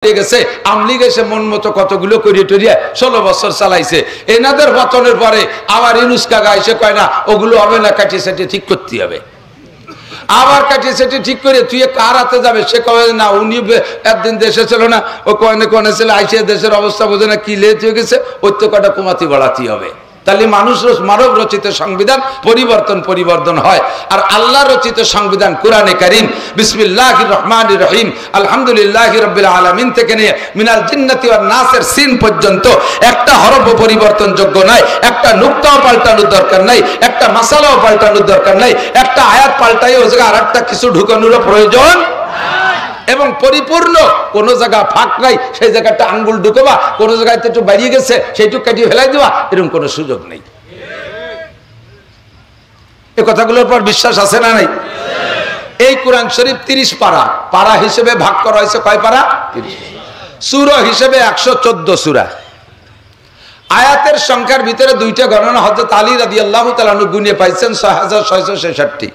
গেছে আমলিগ এসে মন মতো কতগুলো করিয়ে টরিয়ে 16 বছর চালাইছে। এনাদের পতনের পরে আবার ইউনুস কাকা এসে কয় না ওগুলো হবে না, কাটিয়ে সেটি ঠিক করতে হবে। আবার কাটিয়ে সেটি ঠিক করে তুই কার হাতে যাবে, সে কবে না উনি একদিন দেশে ছিল না, ও কনে কনে ছিল আইসে দেশের অবস্থা বোঝে না, কি লেট হয়ে গেছে, ওই তো কটা কুমাতি বাড়াতে হবে। তাহলে মানুষ মানব রচিত সংবিধান পরিবর্তন হয়। আর আল্লাহ রচিত সংবিধান কোরআনে কারীম বিসমিল্লাহির রহমানির রহিম আলহামদুলিল্লাহি রাব্বিল আলামিন থেকে নিয়ে মিনাল জিন্নাতি ওয়ান নাসের সিন পর্যন্ত একটা হরফ পরিবর্তনযোগ্য নাই, একটা নুকতাও পাল্টানোর দরকার নাই, একটা মাসালাও পাল্টানোর দরকার নাই, একটা আয়াত পাল্টাই ওই জায়গায় আরেকটা কিছু ঢুকানোর প্রয়োজন। এবং পরিপূর্ণ কোন জায়গা ফাঁক নাই, সেই জায়গাটা আঙ্গুল ঢুকবা, কোন জায়গায় একটু বাড়িয়ে গেছে সেইটুকু কাটিয়ে ফেলাই দেওয়া, এরকম কোনো সুযোগ নেই। এই কথাগুলোর পর বিশ্বাস আছে না নাই? এই কোরআন শরীফ 30 পারা, পারা হিসেবে ভাগ করা হয়েছে কয় পারা? 30। সূরা হিসেবে 114 সূরা। আয়াতের সংখ্যার ভিতরে দুইটা গণনা হযরত আলী রাদিয়াল্লাহু তাআলা আনহু গুণে পাইছেন 6666।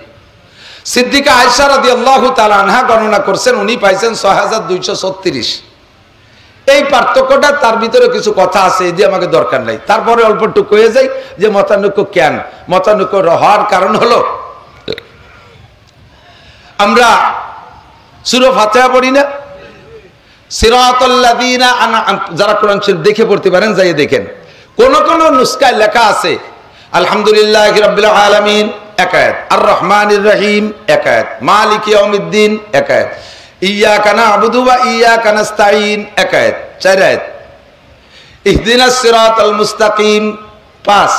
সিদ্দিকা আয়েশা রাদিয়াল্লাহু তাআলা আনহা গণনা করছেন, উনি পাইছেন 6236। এই পার্থক্যটা তার ভিতরে কিছু কথা আছে, এই যে আমাকে দরকার নাই, তারপরে অল্প টুকু হয়ে যায় যে মতানৈক্য কেন। মতানৈক্য হওয়ার কারণ হলো আমরা সূরা ফাতিহা পড়ি না, সিরাতাল্লাযীনা যারা কোরআন শরীফ দেখে পড়তে পারেন যাই দেখেন, কোন কোন নুসখায় লেখা আছে আলহামদুলিল্লাহি রাব্বিল আলামিন এক আয়াত, আর রহমানির রহিম এক আয়াত, মালিক ইয়াউমিদ্দিন এক আয়াত, ইয়্যাকা না'বুদু ওয়া ইয়্যাকা নাস্তাঈন এক আয়াত, 4 আয়াত, ইহদিনাস সিরাতাল মুস্তাকিম 5,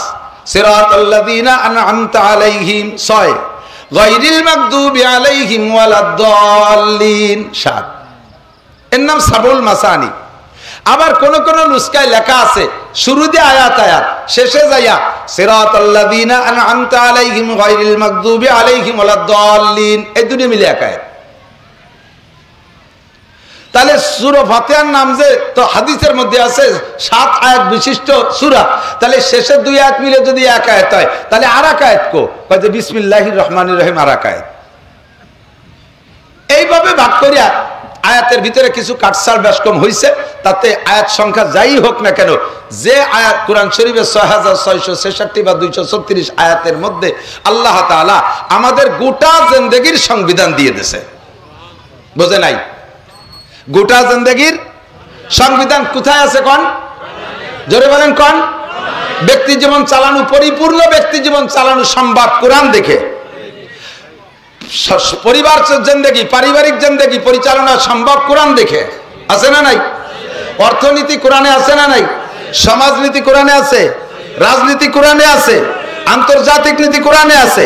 সিরাতাল্লাযীনা আন'আমতা আলাইহিম 6, গায়রিল মাগদুবি আলাইহিম ওয়ালাদ-দাল্লিন 7। এর নাম সাবুল মাসানি। আবার কোন কোন নুসখায় লেখা আছে শুরুতে আয়াত আয়াত, শেষে যাইয়া সিরাতাল্লাযীনা আন'আমতা আলাইহিম গায়রিল মাগদুবি আলাইহিম ওয়ালাদ-দাল্লিন, এই দুটো মিলে এক আয়াত। তাহলে সূরা ফাতিহার নাম যে তো হাদিসের মধ্যে আছে 7 আয়াত বিশিষ্ট সূরা, তাহলে শেষের 2 আয়াত মিলে যদি এক আয়াত হয় তাহলে আর এক আয়াত কো কয় যে বিসমিল্লাহির রহমানির রহিম আর এক আয়াত। এইভাবে ভাগ করিয়া আয়াতের ভিতরে কিছু কাটছাড় ব্যাসকম হয়েছে, তাতে আয়াত সংখ্যা যাই হোক না কেন, যে আয়াত কোরআন শরীফের 6666 বা 236 আয়াতের মধ্যে আল্লাহ তাআলা আমাদের গোটা জিন্দেগীর সংবিধান দিয়ে দিয়েছে। বোঝে নাই? গোটা জিন্দেগীর সংবিধান কোথায় আছে কোন? জোরে বলেন কোন? ব্যক্তি জীবন চালানো, পরিপূর্ণ ব্যক্তি জীবন চালানো সম্ভব কোরআন দেখে। পরিবার জিন্দেগি, পারিবারিক জিন্দেগি পরিচালনা সম্ভব কোরআন দেখে। আছে না নাই? অর্থনীতি কোরআনে আছে না নাই? সমাজনীতি কোরআনে আছে, রাজনীতি কোরআনে আছে, আন্তর্জাতিক নীতি কোরআনে আছে,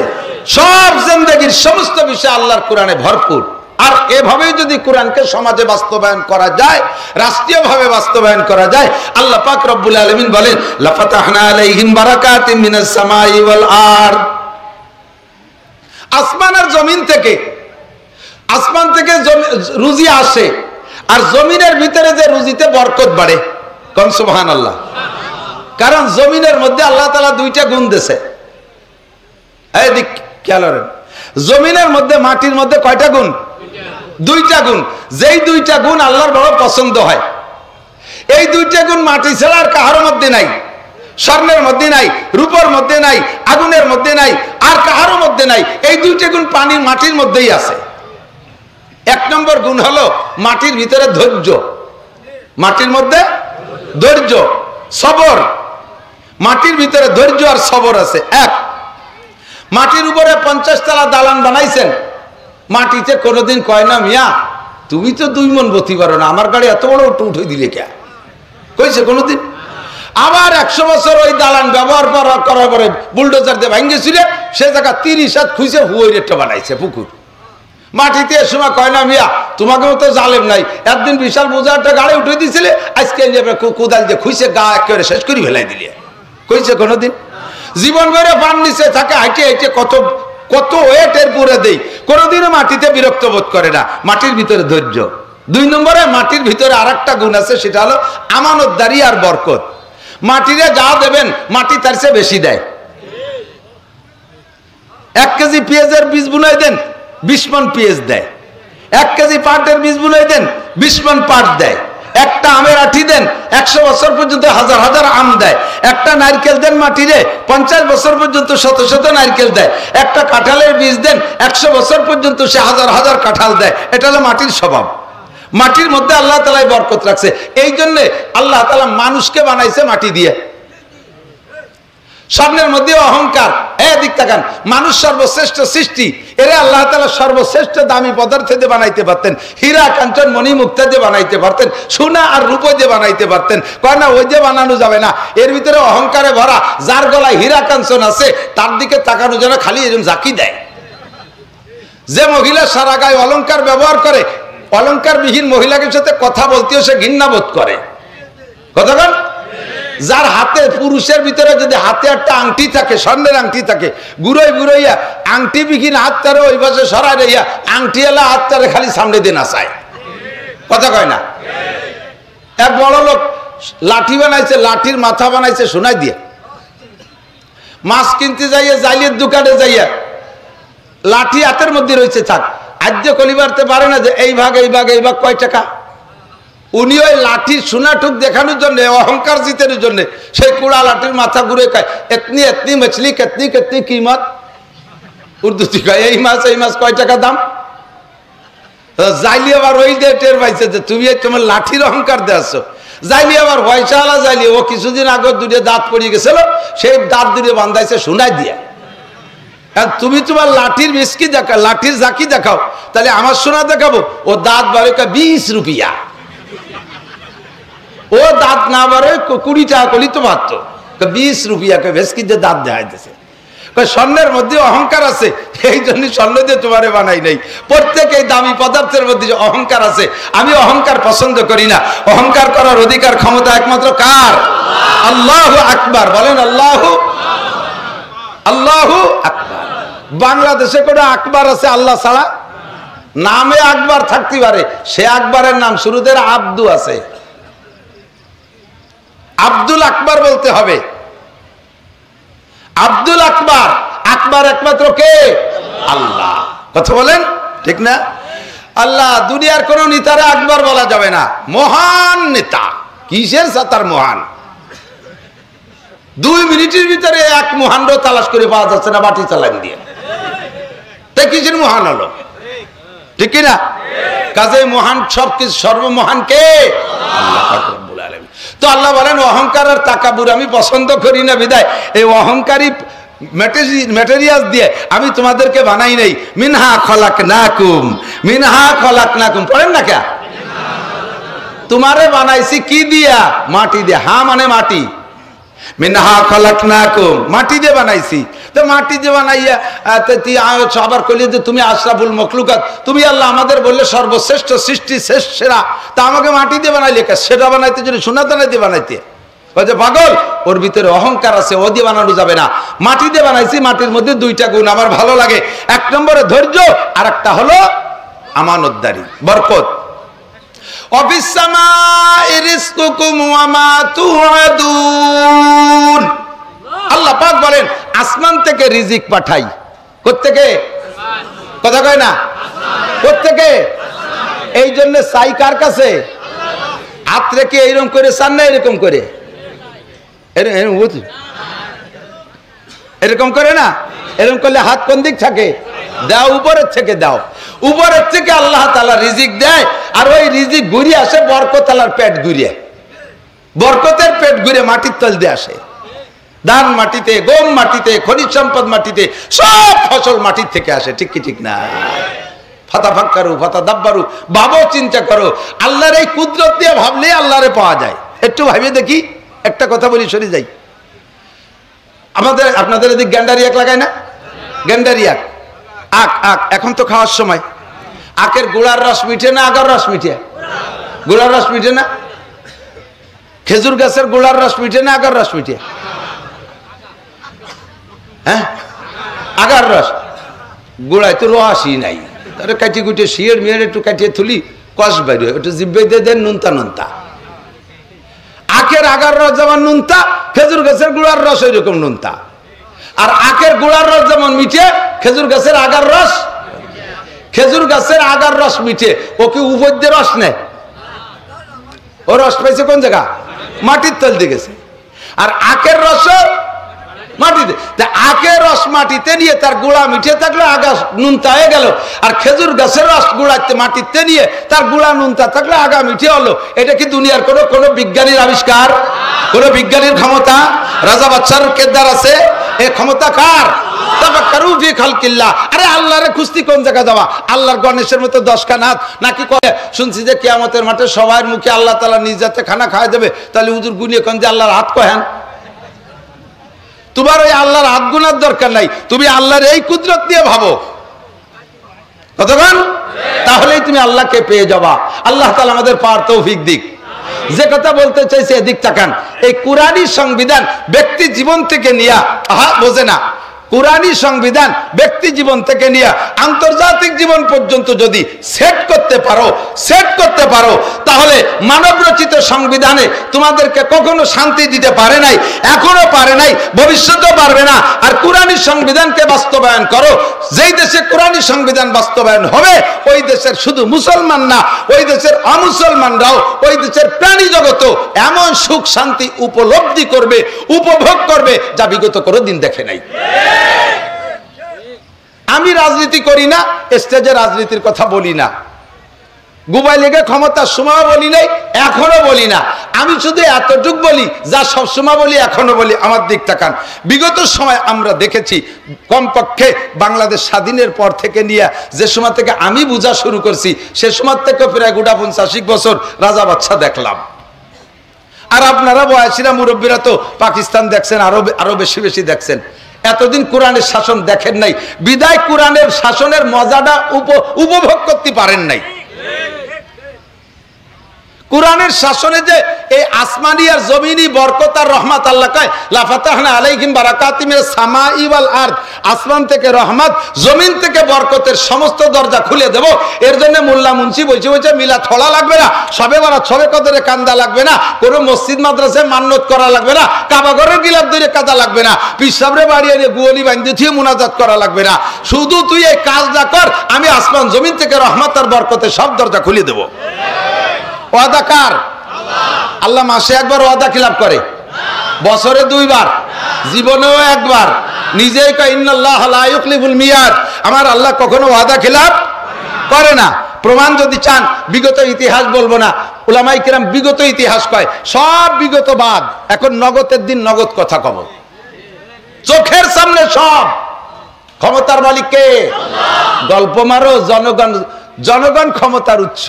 সব জিন্দেগির সমস্ত বিষয় আল্লাহর কোরআনে ভরপুর। আর এভাবেই যদি কোরআনকে সমাজে বাস্তবায়ন করা যায়, রাষ্ট্রীয়ভাবে বাস্তবায়ন করা যায়, আল্লাহ পাক রব্বুল আলামিন বলেন লাফাতাহনা আলাইহিম বারাকাতিন মিনাস সামাই ওয়াল আরদ। আসমান আর জমিন থেকে, আসমান থেকে রুজি আসে, আর জমিনের ভিতরে যে রুজিতে বরকত বাড়ে। কোন সুবহানাল্লাহ। কারণ জমিনের মধ্যে আল্লাহ তাআলা 2টা গুণ দিয়েছে। এই দিক খেয়াল করেন, জমিনের মধ্যে মাটির মধ্যে কয়টা গুণ? 2টা গুণ। যেই 2টা গুণ আল্লাহর বড় পছন্দ হয়, এই 2টা গুণ মাটি ছাড়া আর কাহার মধ্যে নাই। স্বর্ণের মধ্যে নাই, রূপর মধ্যে নাই, আগুনের মধ্যে নাই, আর কাহারও মধ্যে নাই। এই 2টা গুণ পানির মাটির মধ্যেই আছে। 1 নম্বর গুণ হলো মাটির ভিতরে ধৈর্য, মাটির মধ্যে ধৈর্য, সবর। মাটির ভিতরে ধৈর্য আর সবর আছে। 1, মাটির উপরে 50 তলা দালান বানাইছেন, মাটিতে কোনোদিন কয় না মিয়া তুমি তো 2 মণ বতি পারো না, আমার গাড়ি এত বড় উঠে দিলে কে কইছে কোনোদিন? আবার 100 বছর ওই দালান ব্যবহার করার পরে বুলডোজার দিয়ে ভাঙ্গেছিল, সে জায়গা 30 হাত খুঁজে হুইয়ের একটা বানাইছে পুকুর। মাটিতে এ সময় কয় না মিয়া তোমাকে মতো জালেম নাই, একদিন বিশাল বোঝা একটা গাড়ি উঠে দিয়েছিলে, আজকে কোদাল দিয়ে খুঁজে গা একেবারে শেষ করে ফেলাই দিলে কইছে কোনোদিন? জীবন ভরে পান নিচে থাকে, হাইটে হাইটে কত কত ওয়েটের পুরে দেই, কোনোদিনও মাটিতে বিরক্ত বোধ করে না। মাটির ভিতরে ধৈর্য। 2 নম্বরে মাটির ভিতরে আরেকটা গুণ আছে, সেটা হলো আমানতদারি আর বরকত। মাটিরে যা দেবেন মাটি তার চেয়ে বেশি দেয়। 1 কেজি পেঁয়াজের বীজ বুনাই দেন, 20 মণ পেঁয়াজ দেয়। 1 কেজি পাটের বীজ বুনাই দেন, 20 মণ পাট দেয়। একটা আমের আঠি দেন, 100 বছর পর্যন্ত হাজার হাজার আম দেয়। একটা নারকেল দেন মাটিরে, 50 বছর পর্যন্ত শত শত নারকেল দেয়। একটা কাঁঠালের বীজ দেন, 100 বছর পর্যন্ত সে হাজার হাজার কাঁঠাল দেয়। এটা হলো মাটির স্বভাব। মাটির মধ্যে আল্লাহ তাআলা বরকত রাখছে। এই জন্য আল্লাহ তাআলা মানুষকে বানাইছে মাটি দিয়ে। স্বপ্নের মধ্যে অহংকার, এদিক তাকান, মানুষ সর্বশ্রেষ্ঠ সৃষ্টি, এরা আল্লাহ তাআলা সর্বশ্রেষ্ঠ দামি পদার্থ দিয়ে বানাইতে পারতেন, হীরা কাঞ্চন মণি মুক্তা দিয়ে বানাইতে পারতেন, সোনা আর রূপো দিয়ে বানাইতে পারতেন। কয় না ওই দিয়ে বানানো যাবে না, এর ভিতরে অহংকারে ভরা। যার গলায় হীরা কাঞ্চন আছে তার দিকে তাকানো যেন খালি এরকম জাকি দেয়। যে মহিলা সারা গায়ে অলংকার ব্যবহার করে, অলংকারবিহীন মহিলাকে সাথে কথা বলতেও সে ঘৃণা বোধ করে। কতক্ষণ? যার হাতে, পুরুষের ভিতরে যদি হাতে একটা আংটি থাকে, স্বর্ণের আংটি থাকে, গুড়োই গুড়োইয়া আংটি বিহীন হাতটারে ওই পাশে সরাই রইয়া আংটি এলা হাতটারে খালি সামনে দিয়ে নাচায়। কথা কয় না? এক বড় লোক লাঠি বানাইছে, লাঠির মাথা বানাইছে সোনাই দিয়ে। মাছ কিনতে যাইয়া জাইলের দোকানে যাইয়া লাঠি হাতের মধ্যে রয়েছে, থাক আদ্য কলিবারতে পারে না যে এই ভাগ এই ভাগ এই ভাগ কয় টাকা। উনি ওই লাঠির সোনাটুক দেখানোর জন্য, অহংকার জিতের জন্য সেই কুড়া লাঠির মাথা ঘুরে কয় এতনি এতনি মছলি কেতনি কেতনি কিমত। উর্দুতে কয় এই মাছ কয় টাকা দাম। যাইলি আবার ওই দিয়ে টের পাইছে যে তুমি তোমার লাঠির অহংকার দেওয়াছ। যাইলি আবার পয়সাওয়ালা যাইলি, ও কিছুদিন আগে দুটো দাঁত পড়িয়ে গেছিল, সেই দাঁত দুটো বান্ধাইছে সোনাই দিয়ে। তুমি তোমার লাঠির মিসকি দেখাও, লাঠির জাকি দেখাও, তাহলে আমার সোনা দেখাবো। ও দাঁত বাড়ে 20 রুপিয়া, ও দাঁত না বাড়ে 20 টাকা কলি তো মাত্র 20 রুপিয়াকে ভেসকি দিয়ে দাঁত দেখাইতেছে। স্বর্ণের মধ্যে অহংকার আছে, এই জন্য স্বর্ণ দিয়ে তোমারে বানাই নাই। প্রত্যেক এই দামি পদার্থের মধ্যে যে অহংকার আছে, আমি অহংকার পছন্দ করি না। অহংকার করার অধিকার ক্ষমতা একমাত্র কার? আল্লাহু আকবার। বলেন আল্লাহু আকবার। বাংলাদেশে কোনো আকবর আছে আল্লাহ ছাড়া? নামে আকবর থাকতে পারে, সে আকবরের নাম শুরুতে আব্দু আছে। আব্দুল আকবর বলতে হবে। আব্দুল আকবর, আকবর একমাত্র কে? আল্লাহ। কথা বলেন ঠিক না? আল্লাহ। দুনিয়ার কোন নেতারে আকবর বলা যাবে না, মহান নেতা। কিসের সাতার মহান? 2 মিনিটের ভিতরে এক মহানও তালাশ করে পাওয়া যাচ্ছে না বাটি চালান দিয়ে। তাই কিসের মহান হলো? ঠিক কিনা? কাজে মহান সবকিছু, সর্বমহান কে? আল্লাহ রাব্বুল আলামিন। তো আল্লাহ বলেন অহংকার আর তাকাবুর আমি পছন্দ করি না, বিদায় এই অহংকারী ম্যাটেরিয়াল দিয়ে আমি তোমাদেরকে বানাই নাই। মিনহা খলাকনাকুম, মিনহা খলাকনাকুম। পড়েন না কে? তোমারে বানাইছি কি দিয়া? মাটি দিয়ে। হা মানে মাটি। মিনহা খলাকনাকুম, মাটি দিয়ে বানাইছি। তো মাটি দিয়ে বানাইয়া আবার কইলে যে তুমি আশরাফুল মখলুকাত, তুমি আল্লাহ আমাদের বললে সর্বশ্রেষ্ঠ সৃষ্টি, শেষ সেরা, তা আমাকে মাটি দিয়ে বানাইলে সেটা বানাইতে যদি সোনা দানা দিয়ে বানাইতে। পাগল, ওর ভিতরে অহংকার আছে, ও দিয়ে বানানো যাবে না। মাটি দিয়ে বানাইছি, মাটির মধ্যে 2টা গুণ আমার ভালো লাগে। 1 নম্বরে ধৈর্য, আর একটা হলো আমানতদারি, বরকত। আল্লাহ পাক বলেন আসমান থেকে রিজিক পাঠাই। কোত্থেকে? কথা কয় না? কোত্থেকে? এই জন্য চাই কার কাছে? হাত রেখে এইরকম করে চান না এরকম করে? এরকম করে না? এরকম করলে হাত কোন দিক থাকে? দাও উপরের থেকে দাও। উপরের থেকে আল্লাহ তাআলা রিজিক দেয়, আর ওই রিজিক ঘুরে আসে বরকত আল্লাহর পেট ঘুরে। বরকতের পেট ঘুরে মাটির তল দিয়ে আসে। ধান মাটিতে, গম মাটিতে, খনিজ সম্পদ মাটিতে, সব ফসল মাটির থেকে আসে। ঠিক কি ঠিক না? ফাতাফাক্কারু ফাতাদাব্বারু, ভাবো, চিন্তা করো। আল্লাহর এই কুদরত দিয়ে ভাবলে আল্লাহরে পাওয়া যায়। একটু ভাবিয়ে দেখি। একটা কথা বলি, সরে যাই। আপনাদের এদিক গ্যান্ডারি আখ লাগায় না? গ্যান্ডারি আখ, আখ আখ এখন তো খাওয়ার সময়। আখের গোড়ার রস মিঠে না আগার রস মিঠে? গোড়ার রস মিঠে না? খেজুর গাছের গোড়ার রস মিঠে না আগার রস মিঠে? হ্যাঁ, আগার রস। গোড়ায় তো রসই নাই। তাহলে কাটিয়ে কুটিয়ে শিয়ের মেয়ের একটু কাটিয়ে তুলি, কষ বাইরে একটু জিব্বে দিয়ে দেন নুনতা নুনতা। আখের আগার রস যেমন নুনতা, খেজুর গাছের গোড়ার রস ওই রকম নুনতা। আর আখের গোড়ার রস যেমন মিঠে, খেজুর গাছের আগার রস, খেজুর গাছের আগার রস মিঠে। ও কি উপর দিয়ে রস নেয়? ও রস পাইছে কোন জায়গা? মাটির তল দিয়ে গেছে। আর আখের রস মাটিতে, আখের রস মাটিতে নিয়ে তার গুড়া মিঠে থাকলে আগা নুনতা হয়ে গেল, আর খেজুর গাছের রস গুড়াতে মাটিতে নিয়ে তার গুড়া নুনতা থাকলে আগা মিঠে হলো। এটা কি দুনিয়ার কোনো বিজ্ঞানীর আবিষ্কার? কোন বিজ্ঞানীর ক্ষমতা? রাজা বাদশার কেদার আছে? এ ক্ষমতা কার? আরে আল্লাহরে খুঁজতি কোন জায়গা যাওয়া? আল্লাহর গণেশের মতো 10 খানা হাত নাকি? শুনছি যে কিয়ামতের মাঠে সবার মুখে আল্লাহ তাআলা নিজ হাতে খানা খাওয়াই দেবে। তাহলে হুজুর গুনিয়ে কোন যে আল্লাহর হাত কহেন? তোমার ওই আল্লাহর হাত গুনার দরকার নাই, তুমি আল্লাহর এই কুদরত দিয়ে ভাবো কতক্ষণ, তাহলেই তুমি আল্লাহকে পেয়ে যাবা। আল্লাহ তাআলা আমাদের পাওয়ার তৌফিক দিক। যে কথা বলতে চাইছে এদিক তাকান। এই কুরআনী সংবিধান ব্যক্তি জীবন থেকে নিয়ে, বোঝে না, কুরআনী সংবিধান ব্যক্তি জীবন থেকে নিয়ে আন্তর্জাতিক জীবন পর্যন্ত যদি সেট করতে পারো তাহলে মানব রচিত সংবিধানে তোমাদেরকে কখনো শান্তি দিতে পারে নাই, এখনো পারে নাই, ভবিষ্যতেও পারবে না। আর কুরআনী সংবিধানকে বাস্তবায়ন করো। যেই দেশে কুরআনী সংবিধান বাস্তবায়ন হবে ওই দেশের শুধু মুসলমান না, ওই দেশের অমুসলমানরাও, ওই দেশের প্রাণী জগত এমন সুখ শান্তি উপলব্ধি করবে, উপভোগ করবে যা বিগত কোনো দিন দেখে নাই। আমি রাজনীতি করি না, স্টেজে রাজনীতির কথা বলি না, গুবাই লেগে ক্ষমতার সময় বলি নাই, এখনো বলি না। আমি শুধু এতটুক বলি যা সবসময় বলি, এখনো বলি। আমার দিক তাকান। বিগত সময় আমরা দেখেছি, কমপক্ষে বাংলাদেশ স্বাধীনের পর থেকে নিয়ে যে সময় থেকে আমি বোঝা শুরু করছি সে সময় থেকে প্রায় 85 বছর রাজা বাদশা দেখলাম। আর আপনারা বয়সীরা মুরব্বীরা তো পাকিস্তান দেখছেন, আরো বেশি দেখছেন। এতদিন কোরআনের শাসন দেখেন নাই, বিদায় কোরআনের শাসনের মজাটা উপভোগ করতে পারেন নাই। কোরআনের শাসনে যে এই আসমানি আর জমিনি বরকত আর রহমত, আল্লাহ কয় লা ফাতাহনা আলাইহিম বারাকাতিম মিনাস সামাই ওয়াল আরদ, আসমান থেকে রহমত, জমিন থেকে বরকতের সমস্ত দরজা খুলে দেব। এর জন্য মোল্লা মুন্সি বসে মিলাদ পড়া লাগবে না, সবে বরাত সবে কদরে কান্দা লাগবে না, কোনো মসজিদ মাদ্রাসায় মান্নত করা লাগবে না, কাবা ঘরের গিলাফ ধরে কাঁদা লাগবে না, পীর সাহেবরে বাড়ি এনে গুয়ালি বাঁধতে দিয়ে মুনাজাত করা লাগবে না। শুধু তুই এই কাজটা কর, আমি আসমান জমিন থেকে রহমত আর বরকতের সব দরজা খুলে দেব। ওয়াদা কার? আল্লাহ মাসে একবার ওয়াদা খিলাফ করে, বছরে 2 বার, জীবনেও একবার। নিজেই কয় ইন্নাল্লাহ লা ইউখলিফুল মিয়াদ, আমার আল্লাহ কখনো ওয়াদা খিলাফ করে না। প্রমাণ যদি চান, বিগত ইতিহাস বলবো না, উলামায়ে কিরাম বিগত ইতিহাস কয়, সব বিগত বাদ। এখন নগদের দিন নগদ কথা কব, চোখের সামনে সব। ক্ষমতার মালিক কে? গল্প মারো, জনগণ ক্ষমতার উৎস।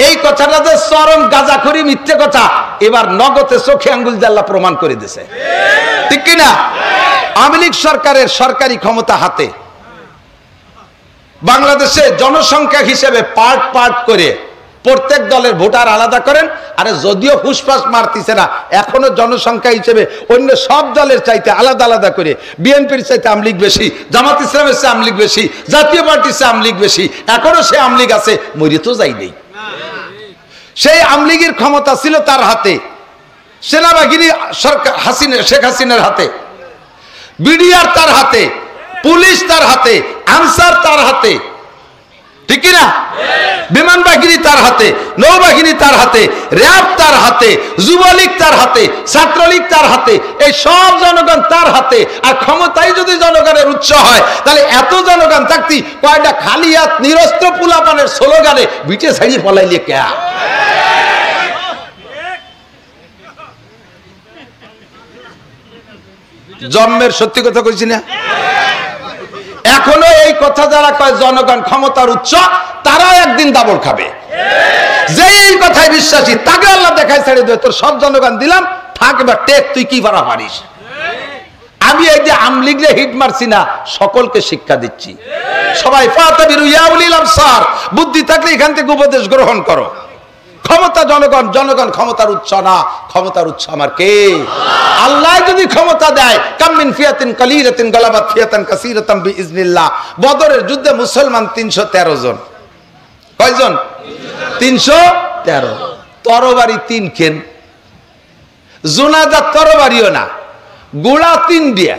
এই কথাটা যে চরম গাঁজাখড়ি মিথ্যে কথা, এবার নগদে চোখে আঙ্গুল দিয়ে আল্লাহ প্রমাণ করে দিয়েছে, ঠিক কিনা? আওয়ামী লীগ সরকারের সরকারি ক্ষমতা হাতে। বাংলাদেশে জনসংখ্যা হিসেবে পার্ট করে প্রত্যেক দলের ভোটার আলাদা করেন। আরে যদিও ফুসফাস মারতিছে না, এখনো জনসংখ্যা হিসেবে অন্য সব দলের চাইতে আলাদা করে বিএনপির চাইতে আওয়ামী লীগ বেশি, জামাত ইসলামের চেয়ে আওয়ামী লীগ বেশি, জাতীয় পার্টির চেয়ে আওয়ামী লীগ বেশি। এখনো সে আওয়ামী লীগ আছে, মরে তো যাই নেই। সেই আওয়ামী লীগের ক্ষমতা ছিল তার হাতে, সেনাবাহিনী সরকার শেখ হাসিনার হাতে, বিডিআর তার হাতে, পুলিশ তার হাতে, আনসার তার হাতে, ঠিক কিনা? বিমান বাহিনী তার হাতে, নৌবাহিনী তার হাতে, র্যাব তার হাতে, যুবলীগ তার হাতে, ছাত্রলীগ তার হাতে, এই সব জনগণ তার হাতে। আর ক্ষমতাই যদি জনগণের উৎস হয়, তাহলে এত জনগণ থাকতি কয়টা খালি হাত নিরস্ত্র পুলাপানের স্লোগানে বিটে ছাড়িয়ে পলাইলে কে? জন্মের সত্যি কথা কইছি না? এখনো এই কথা যারা কয় জনগণ ক্ষমতার উৎস, তারা একদিন দাবড় খাবে। যে এই কথায় বিশ্বাসী তাকে আল্লাহ দেখায় ছেড়ে দেবে, তোর সব জনগণ দিলাম, থাকবে টেক, তুই কি পারা পারিস। আমি এই যে আওয়ামী লীগরে হিট মারছি না, সকলকে শিক্ষা দিচ্ছি। সবাই ফাতাবিরু ইয়া উলিল আবসার, বুদ্ধি থাকলে এখান থেকে উপদেশ গ্রহণ করো। ক্ষমতা জনগণ ক্ষমতার উৎস না, ক্ষমতার উৎস আমার কে? আল্লাহ যদি ক্ষমতা দেয়, কাম মিন ফিয়াতিন কালিলাতিন গালাবাত ফিয়াতান কাসীরাতান বিইজনিল্লাহ। বদরের যুদ্ধে মুসলমান 313 জন। কয়জন? 313। তরবারি 3 খেন, জুনাদা তরবারিও না, গোড়া 3 দিয়ে,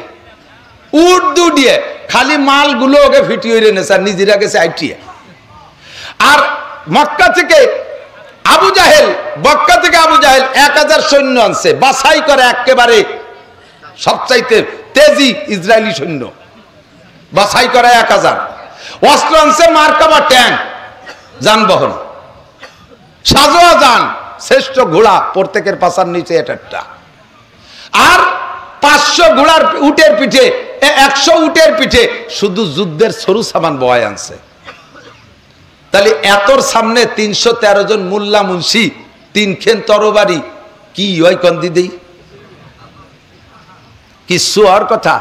উট 2 দিয়ে, খালি মালগুলো ওকে ফিটিয়ে এনেছে, আর নিজেরা গেছে আইটিয়া। আর মক্কা থেকে আবু জাহেল, মক্কা থেকে আবু জাহেল 1000 সৈন্য আনছে, বাছাই করে একেবারে সবচাইতে তেজি ইসরায়েলি সৈন্য, বাছাই করে 1000। অস্ত্র আনছে মার্কাবা ট্যাঙ্ক, যানবাহন, সাজোয়া যান, শ্রেষ্ঠ ঘোড়া, প্রত্যেকের পাছার নিচে একটা, আর 500 ঘোড়ার উটের পিঠে, 100 উটের পিঠে শুধু যুদ্ধের সরু সামান বয় আনছে। তাহলে এতর সামনে 313 জন মোল্লা মুন্সি, 3 খেন তরবারি, কি হয় কন্দি দেই? কিছু আর কথা?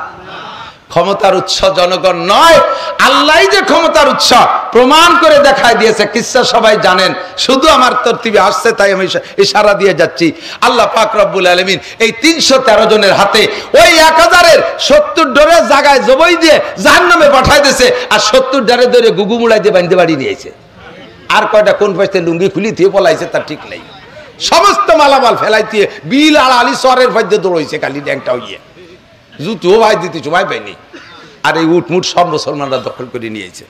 ক্ষমতার উৎস জনগণ নয়, আল্লাহ যে ক্ষমতার উৎস প্রমাণ করে দেখায় দিয়েছে। কিসসা সবাই জানেন, শুধু আমার তরতিবে আসছে তাই আমি ইশারা দিয়ে যাচ্ছি। আল্লাহ পাক রব্বুল আলামিন এই 313 জনের হাতে ওই 1000-এর 70 ডরের জায়গায় জবই দিয়ে জাহান্নামে পাঠায় দিয়েছে, আর 70 ডরে ধরে গুগু মুড়াই দিয়ে বাঁধতে বাড়ি নিয়েছে। আর কয়টা কোন পাশে লুঙ্গি খুলি দিয়ে পলাইছে তার ঠিক নেই। সমস্ত মালামাল ফেলাই দিয়ে বিল আর আলী সরের ফাইদে দৌড়াইছে, খালি ড্যাংটা হইয়ে জুতো ভাই দিতে সময় পাইনি। আর এই উটমুট সব মুসলমানরা দখল করে নিয়েছে।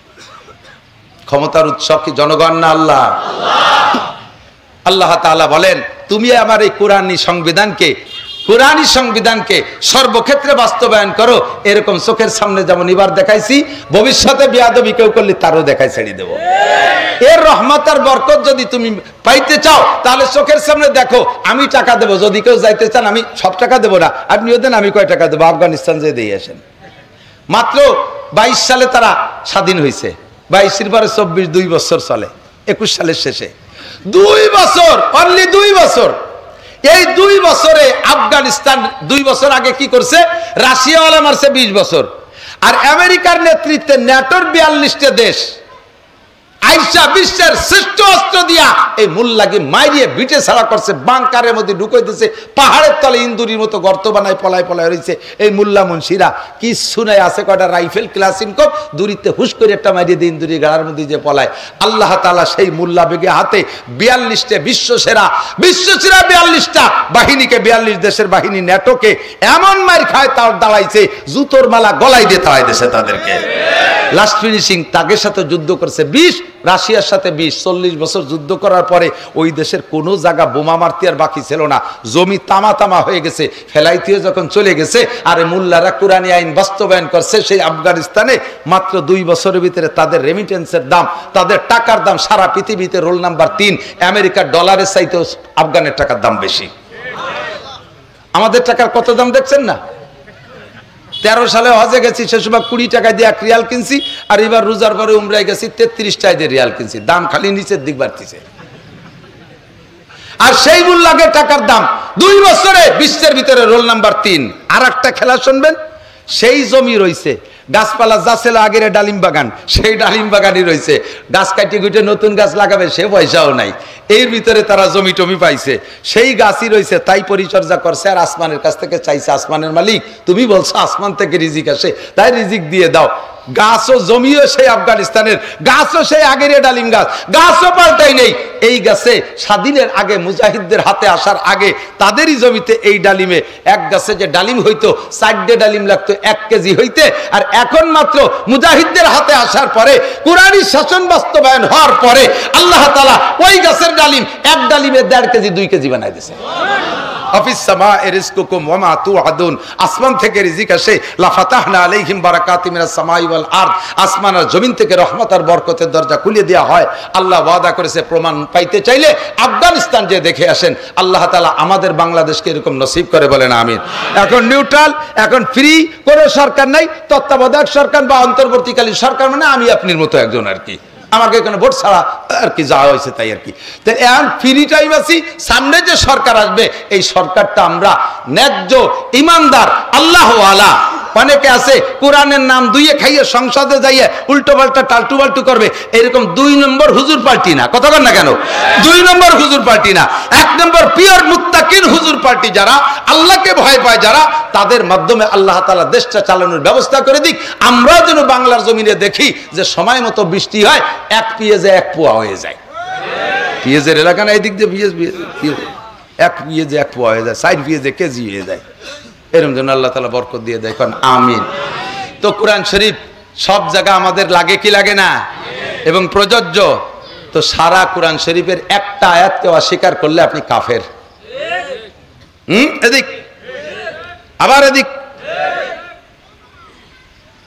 ক্ষমতার উৎস কি জনগণ না আল্লাহ? আল্লাহ তাআলা বলেন, তুমি আমার এই কোরআনী সংবিধানকে সর্বক্ষেত্রে বাস্তবায়ন করো। এরকম চোখের সামনে যেমন এবার দেখাইছি, ভবিষ্যতে বেয়াদবি কেউ করলে তারও দেখাই ছেড়ে দেবো। এর রহমত আর বরকত যদি তুমি পাইতে চাও তাহলে চোখের সামনে দেখো, আমি টাকা দেবো। যদি কেউ যাইতে চান আমি সব টাকা দেবো না, আপনিও দেন, আমি কয় টাকা দেবো, আফগানিস্তান যে দিয়ে আসেন। মাত্র 22 সালে তারা স্বাধীন হয়েছে, 22-এর পরে 24, 2 বছর চলে, 21 সালের শেষে 2 বছর, অনলি 2 বছর। এই 2 বছরে আফগানিস্তান 2 বছর আগে কি করছে? রাশিয়াওয়ালা মারছে 20 বছর, আর আমেরিকার নেতৃত্বে ন্যাটোর 42টা দেশ আইসা বিশ্বের শ্রেষ্ঠ অস্ত্র দিয়া এই মুল্লাকে মাইরিয়ে বিটে ছাড়া করছে, বাংকারের মধ্যে ঢুকাই দিয়েছে, পাহাড়ের তলে ইন্দুরির মতো গর্ত বানায় পলায় পলায় রয়েছে এই মুল্লা মুন্সিরা। কিছু নাই, আছে কয়টা রাইফেল ক্লাসিনকপ, দূরিতে হুশ করে একটা মারিয়ে দিয়ে ইন্দুরি গাড়ার মধ্যে যে পলায়। আল্লাহ তাআলা সেই মুল্লা বেগে হাতে 42টা বিশ্বসেরা 42টা বাহিনীকে, 42 দেশের বাহিনী ন্যাটোকে এমন মার খায় তার দাঁড়াইছে, জুতোর মালা গলায় দিয়ে তাড়াই দিয়েছে তাদেরকে। লাস্ট ফিনিশিং তাদের সাথে যুদ্ধ করছে 20, রাশিয়ার সাথে 20, 40 বছর যুদ্ধ করার পরে ওই দেশের কোনো জায়গা বোমা মারতে আর বাকি ছিল না, জমি তামা তামা হয়ে গেছে। ফেলাইতে যখন চলে গেছে, আরে মুল্লারা কোরআনী আইন বাস্তবায়ন করছে সেই আফগানিস্তানে। মাত্র 2 বছরের ভিতরে তাদের রেমিটেন্সের দাম, তাদের টাকার দাম সারা পৃথিবীতে রোল নাম্বার 3। আমেরিকার ডলারের চাইতে আফগানের টাকার দাম বেশি। আমাদের টাকার কত দাম দেখছেন না? 13 সালে হজে গেছি, সে সময় 20 টাকা দিয়ে 1 রিয়াল কিনছি, আর এবার রোজার পরে উমরায় গেছি 33 টাকা দিয়ে রিয়াল কিনছি। দাম খালি নিচের দিক বাড়তিছে। আর সেই মুল্লাকে টাকার দাম 2 বছরে বিশ্বের ভিতরে রোল নাম্বার 3। আর একটা খেলা শুনবেন, সেই জমি রয়েছে গাছপালা যা ছিল আগের ডালিম বাগান, সেই ডালিম বাগানই রয়েছে। গাছ কাটি কুটে নতুন গাছ লাগাবে সে পয়সাও নাই, এর ভিতরে তারা জমি টমি পাইছে, সেই গাছই রয়েছে, তাই পরিচর্যা করছে। আর আসমানের কাছ থেকে চাইছে, আসমানের মালিক তুমি বলছো আসমান থেকে রিজিক আসে, তাই রিজিক দিয়ে দাও। গাছও জমিও সেই আফগানিস্তানের, গাছও সেই আগের ডালিম গাছ, গাছও পাল্টাই নেই। এই গাছে স্বাধীনের আগে, মুজাহিদদের হাতে আসার আগে তাদেরই জমিতে এই ডালিমে, এক গাছে যে ডালিম হইতো 4টে ডালিম লাগতো 1 কেজি হইতে, আর এখন মাত্র মুজাহিদদের হাতে আসার পরে, কুরআনী শাসন বাস্তবায়ন হওয়ার পরে আল্লাহ তাআলা ওই গাছের ডালিম 1 ডালিমে 1.5 কেজি 2 কেজি বানাই দিয়েছে। আসমান থেকে রিজিক আসে, লাফাতাহনা আলাইহিম বারাকাতিম মিনাস সামাই ওয়াল আরদ, আসমান আর জমিন থেকে রহমত আর বরকতের দরজা খুলে দেওয়া হয়। আল্লাহ ওয়াদা করেছে, প্রমাণ পাইতে চাইলে আফগানিস্তান যে দেখে আসেন। আল্লাহ তাআলা আমাদের বাংলাদেশকে এরকম নসিব করে, বলেন আমিন। এখন নিউট্রাল, এখন ফ্রি, কোনো সরকার নাই, তত্ত্বাবধায়ক সরকার বা অন্তর্বর্তীকালীন সরকার, মানে আমি আপনার মতো একজন আর কি, আমাকে এখানে ভোট ছাড়া আর কি যা হয়েছে তাই আর কি। এখন ফ্রি টাইম আছি, সামনে যে সরকার আসবে এই সরকারটা আমরা ন্যায্য ইমানদার আল্লাহওয়ালা। অনেকে আছে কোরআনের নাম দুইয়ে খাইয়ে সংসদে যাইয়ে উল্টো পাল্টা টালটু বাল্টু করবে, এরকম 2 নম্বর হুজুর পার্টি না, কথা বল না কেন? 2 নম্বর হুজুর পার্টি না, 1 নম্বর পিওর মুত্তাকিন হুজুর পার্টি, যারা আল্লাহকে ভয় পায়, যারা, তাদের মাধ্যমে আল্লাহ তাআলা দেশটা চালানোর ব্যবস্থা করে দিক। আমরাও যেন বাংলার জমিনে দেখি যে সময় মতো বৃষ্টি হয়, 1 পিএজে 1 পোয়া হয়ে যায়। পিএজের এলাকা না, এই দিক দিয়ে পিএজ 1 পিএজে 1 পোয়া হয়ে যায়, 4 পিএজে কেজি হয়ে যায়। এরকম যেন আল্লাহ তাআলা বরকত দিয়ে দেয়, কারণ আমিন। তো কোরআন শরীফ সব জায়গা আমাদের লাগে কি লাগে না, এবং প্রযোজ্য। তো সারা কোরআন শরীফের একটা আয়াতকে অস্বীকার করলে আপনি কাফের। এদিক আবার এদিক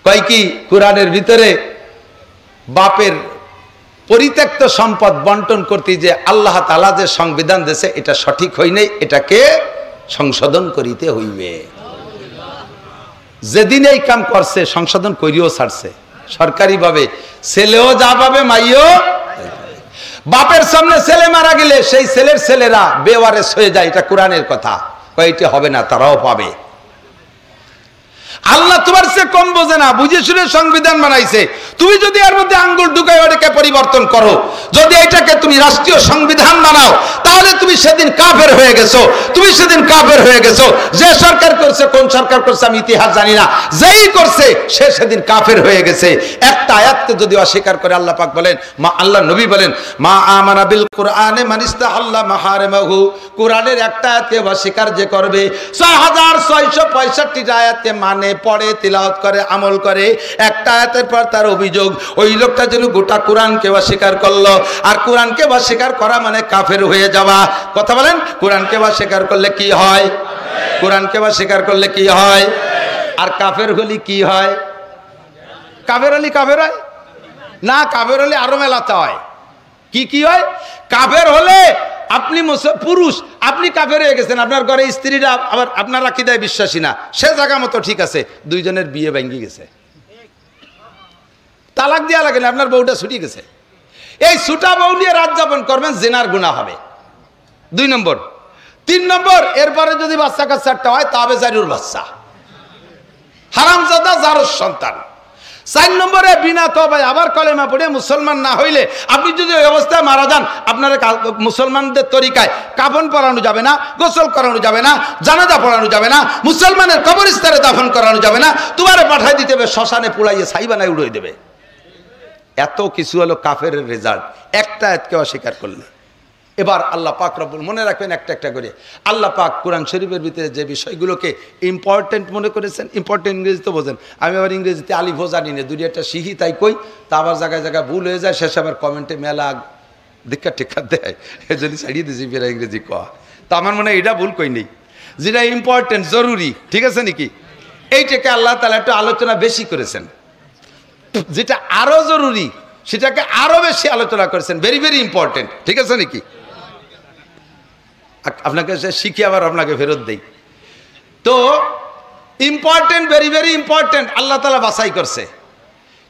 কয় কি কোরআনের ভিতরে বাপের পরিত্যক্ত সম্পদ বন্টন করতে যে আল্লাহ তাআলা যে সংবিধান দিয়েছে এটা সঠিক হয় নাই, এটাকে সংশোধন করিতে হইবে। যেদিন এই কাম করছে সংশোধন করিও ছাড়ছে সরকারি ভাবে, ছেলেও যা পাবে মাইও। বাপের সামনে ছেলে মারা গেলে সেই ছেলের ছেলেরা বেওয়ারেস হয়ে যায়, এটা কোরআনের কথা। কয়টি হবে না, তারাও পাবে। আল্লাহ তোমার সে কম বোঝে না, বুঝে শুনে সংবিধান বানাইছে। তুমি যদি এর মধ্যে আঙ্গুল ঢুকাই ওটাকে পরিবর্তন করো, যদি এটাকে তুমি রাষ্ট্রীয় সংবিধান বানাও, তাহলে তুমি সেদিন কাফের হয়ে গেছো। তুমি সেদিন কাফের হয়ে গেছো। যে সরকার করছে, কোন সরকার করছে আমি ইতিহাস জানি না, যেই করছে সে সেদিন কাফের হয়ে গেছে। একটা আয়াতকে যদি অস্বীকার করে, আল্লাহ পাক বলেন, মা আল্লাহ নবী বলেন, মা আমানা বিল কুরআনে মানিস্তা আল্লাহ মাহারিমাহু, কোরআনের একটা আয়াতকে অস্বীকার যে করবে, 6665 আয়াতকে মানে, পড়ে, তিলাওয়াত করে, আমল করে, একটা আয়াতের পর তার অভিযোগ ওই লোকটা যেন গোটা কোরআনকে অস্বীকার করলো। আর কোরআনকে অস্বীকার করা মানে কাফের হয়ে যাওয়া। কথা বলেন, কোরআনকে অস্বীকার করলে কি হয়? কোরআনকে অস্বীকার করলে কি হয়? আর কাফের হলি কি হয়? কাফের হলি কাফের হয় না, কাফের হলে আরো মেলাতে হয়। কি কি হয়? কাফের হলে আপনি পুরুষ, আপনি কাফের হয়ে গেছেন, আপনার ঘরে স্ত্রীরা আবার আপনার আকীদায় বিশ্বাসী না, সে জায়গা মতো ঠিক আছে, দুইজনের বিয়ে ভেঙে গেছে, তালাক দেওয়া লাগে না, আপনার বউটা ছুটি গেছে। এই ছুটা বউ নিয়ে রাত যাপন করবেন, জিনার গুনাহ হবে। 2 নম্বর। 3 নম্বর, এরপরে যদি বাচ্চা কাচ্চাটা হয় তবে জারুর বাচ্চা, হারামজাদা জারুর সন্তান। 4 নম্বরে বিনা তওবায় আবার কলেমা পড়ে মুসলমান না হইলে, আপনি যদি ওই অবস্থায় মারা যান, আপনারা মুসলমানদের তরিকায় কাফন পরানো যাবে না, গোসল করানো যাবে না, জানাজা পড়ানো যাবে না, মুসলমানের কবরস্থানে দাফন করানো যাবে না, তোমারে পাঠাই দিতে হবে শ্মশানে, পুড়াইয়ে ছাই বানায় উড়িয়ে দেবে। এত কিছু হলো কাফের রেজাল্ট একটা আয়াতকে অস্বীকার করলে। এবার আল্লাহ পাক রব্বুল, মনে রাখবেন একটা একটা করে, আল্লাহ পাক কোরআন শরীফের ভিতরে যে বিষয়গুলোকে ইম্পর্টেন্ট মনে করেছেন, ইম্পর্টেন্ট ইংরেজি তো বোঝেন, আমি আবার ইংরেজিতে আলিফও জানি না, দুই একটা শিখি তাই কই, তা আবার জায়গায় জায়গায় ভুল হয়ে যায়, শেষে আবার কমেন্টে মেলা দীক্ষা টিক্ষা দেয়, এই জন্য ছাড়িয়ে দিয়েছি ফেরা ইংরেজি কয়া। তো আমার মনে হয় এটা ভুল কই নেই, যেটা ইম্পর্টেন্ট জরুরি, ঠিক আছে নাকি, এইটাকে আল্লাহ তাআলা একটু আলোচনা বেশি করেছেন। যেটা আরো জরুরি সেটাকে আরো বেশি আলোচনা করেছেন, ভেরি ভেরি ইম্পর্টেন্ট, ঠিক আছে নাকি। আপনাকে শিখি আবার আপনাকে ফেরত দেই। তো ইম্পর্টেন্ট, ভেরি ভেরি ইম্পর্টেন্ট আল্লাহ তাআলা বাছাই করছে।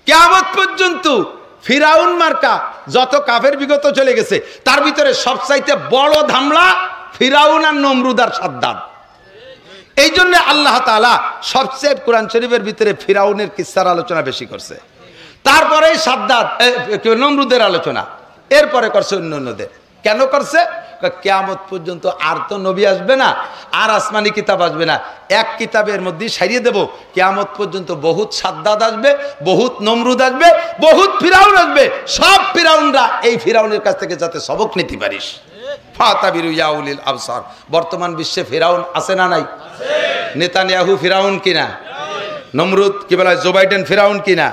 কিয়ামত পর্যন্ত ফিরাউন মার্কা যত কাফের বিগত চলে গেছে, তার ভিতরে সবচাইতে বড় ধামলা ফিরাউন আর নমরুদ আর সাদ্দাদ। এই জন্য আল্লাহ তাআলা সবচেয়ে কোরআন শরীফের ভিতরে ফিরাউনের কিসসার আলোচনা বেশি করছে, তারপরেই সাদ্দাদ নমরুদের আলোচনা, এরপরে করছে অন্যদের। কেন করছে? কিয়ামত পর্যন্ত আর তো নবী আসবে না, আর আসমানি কিতাব আসবে না, এক কিতাবের মধ্যে সারিয়ে দেব। কিয়ামত পর্যন্ত বহুত সাদ্দাদ আসবে, বহুত নমরুদ আসবে, বহুত ফিরাউন আসবে। সব ফিরাউনরা এই ফিরাউনের কাছ থেকে যাতে সবক নিতে পারিস। ফাতাবিরু ইয়া উলিল আবসার। বর্তমান বিশ্বে ফিরাউন আছে না নাই? নেতানিয়াহু ফিরাউন কিনা? নমরুদ কি বলা হয়, জো বাইডেন ফিরাউন কিনা?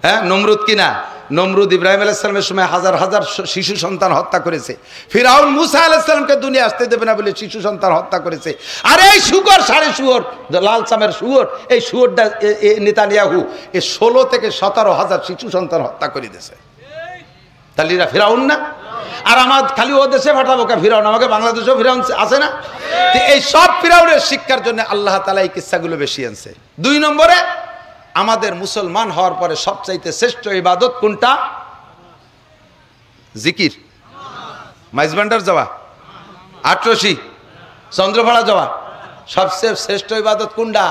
হ্যাঁ, নমরুদ কিনা? নমরুদ ইব্রাহিম আলাইহিস সালামের সময় হাজার হাজার শিশু সন্তান হত্যা করেছে। ফিরাউন মুসা আলাইহিস সালামকে দুনিয়া আসতে দেবে না বলে শিশু সন্তান হত্যা করেছে। আর এই শুকর, সাড়ে শুয়োর, লাল চামের শুয়োর, এই শুয়োরটা নেতানিয়াহু 16 থেকে 17 হাজার শিশু সন্তান হত্যা করে দিয়েছে। তাহলে এরা ফিরাউন না? আর আমার খালি ও দেশে পাঠাবো কে ফিরাউন, আমাকে বাংলাদেশেও ফিরাউন আছে না? এই সব ফিরাউনের শিক্ষার জন্য আল্লাহ তাআলা এই কিস্সাগুলো বেশি আনছে। 2 নম্বরে, আমাদের মুসলমান হওয়ার পরে সবচাইতে শ্রেষ্ঠ ইবাদত কোনটা? জিকির। মাইজবান্ডার যাওয়া, আটরশি, চন্দ্রপাড়া যাওয়া, সবচেয়ে শ্রেষ্ঠ ইবাদত কোনটা?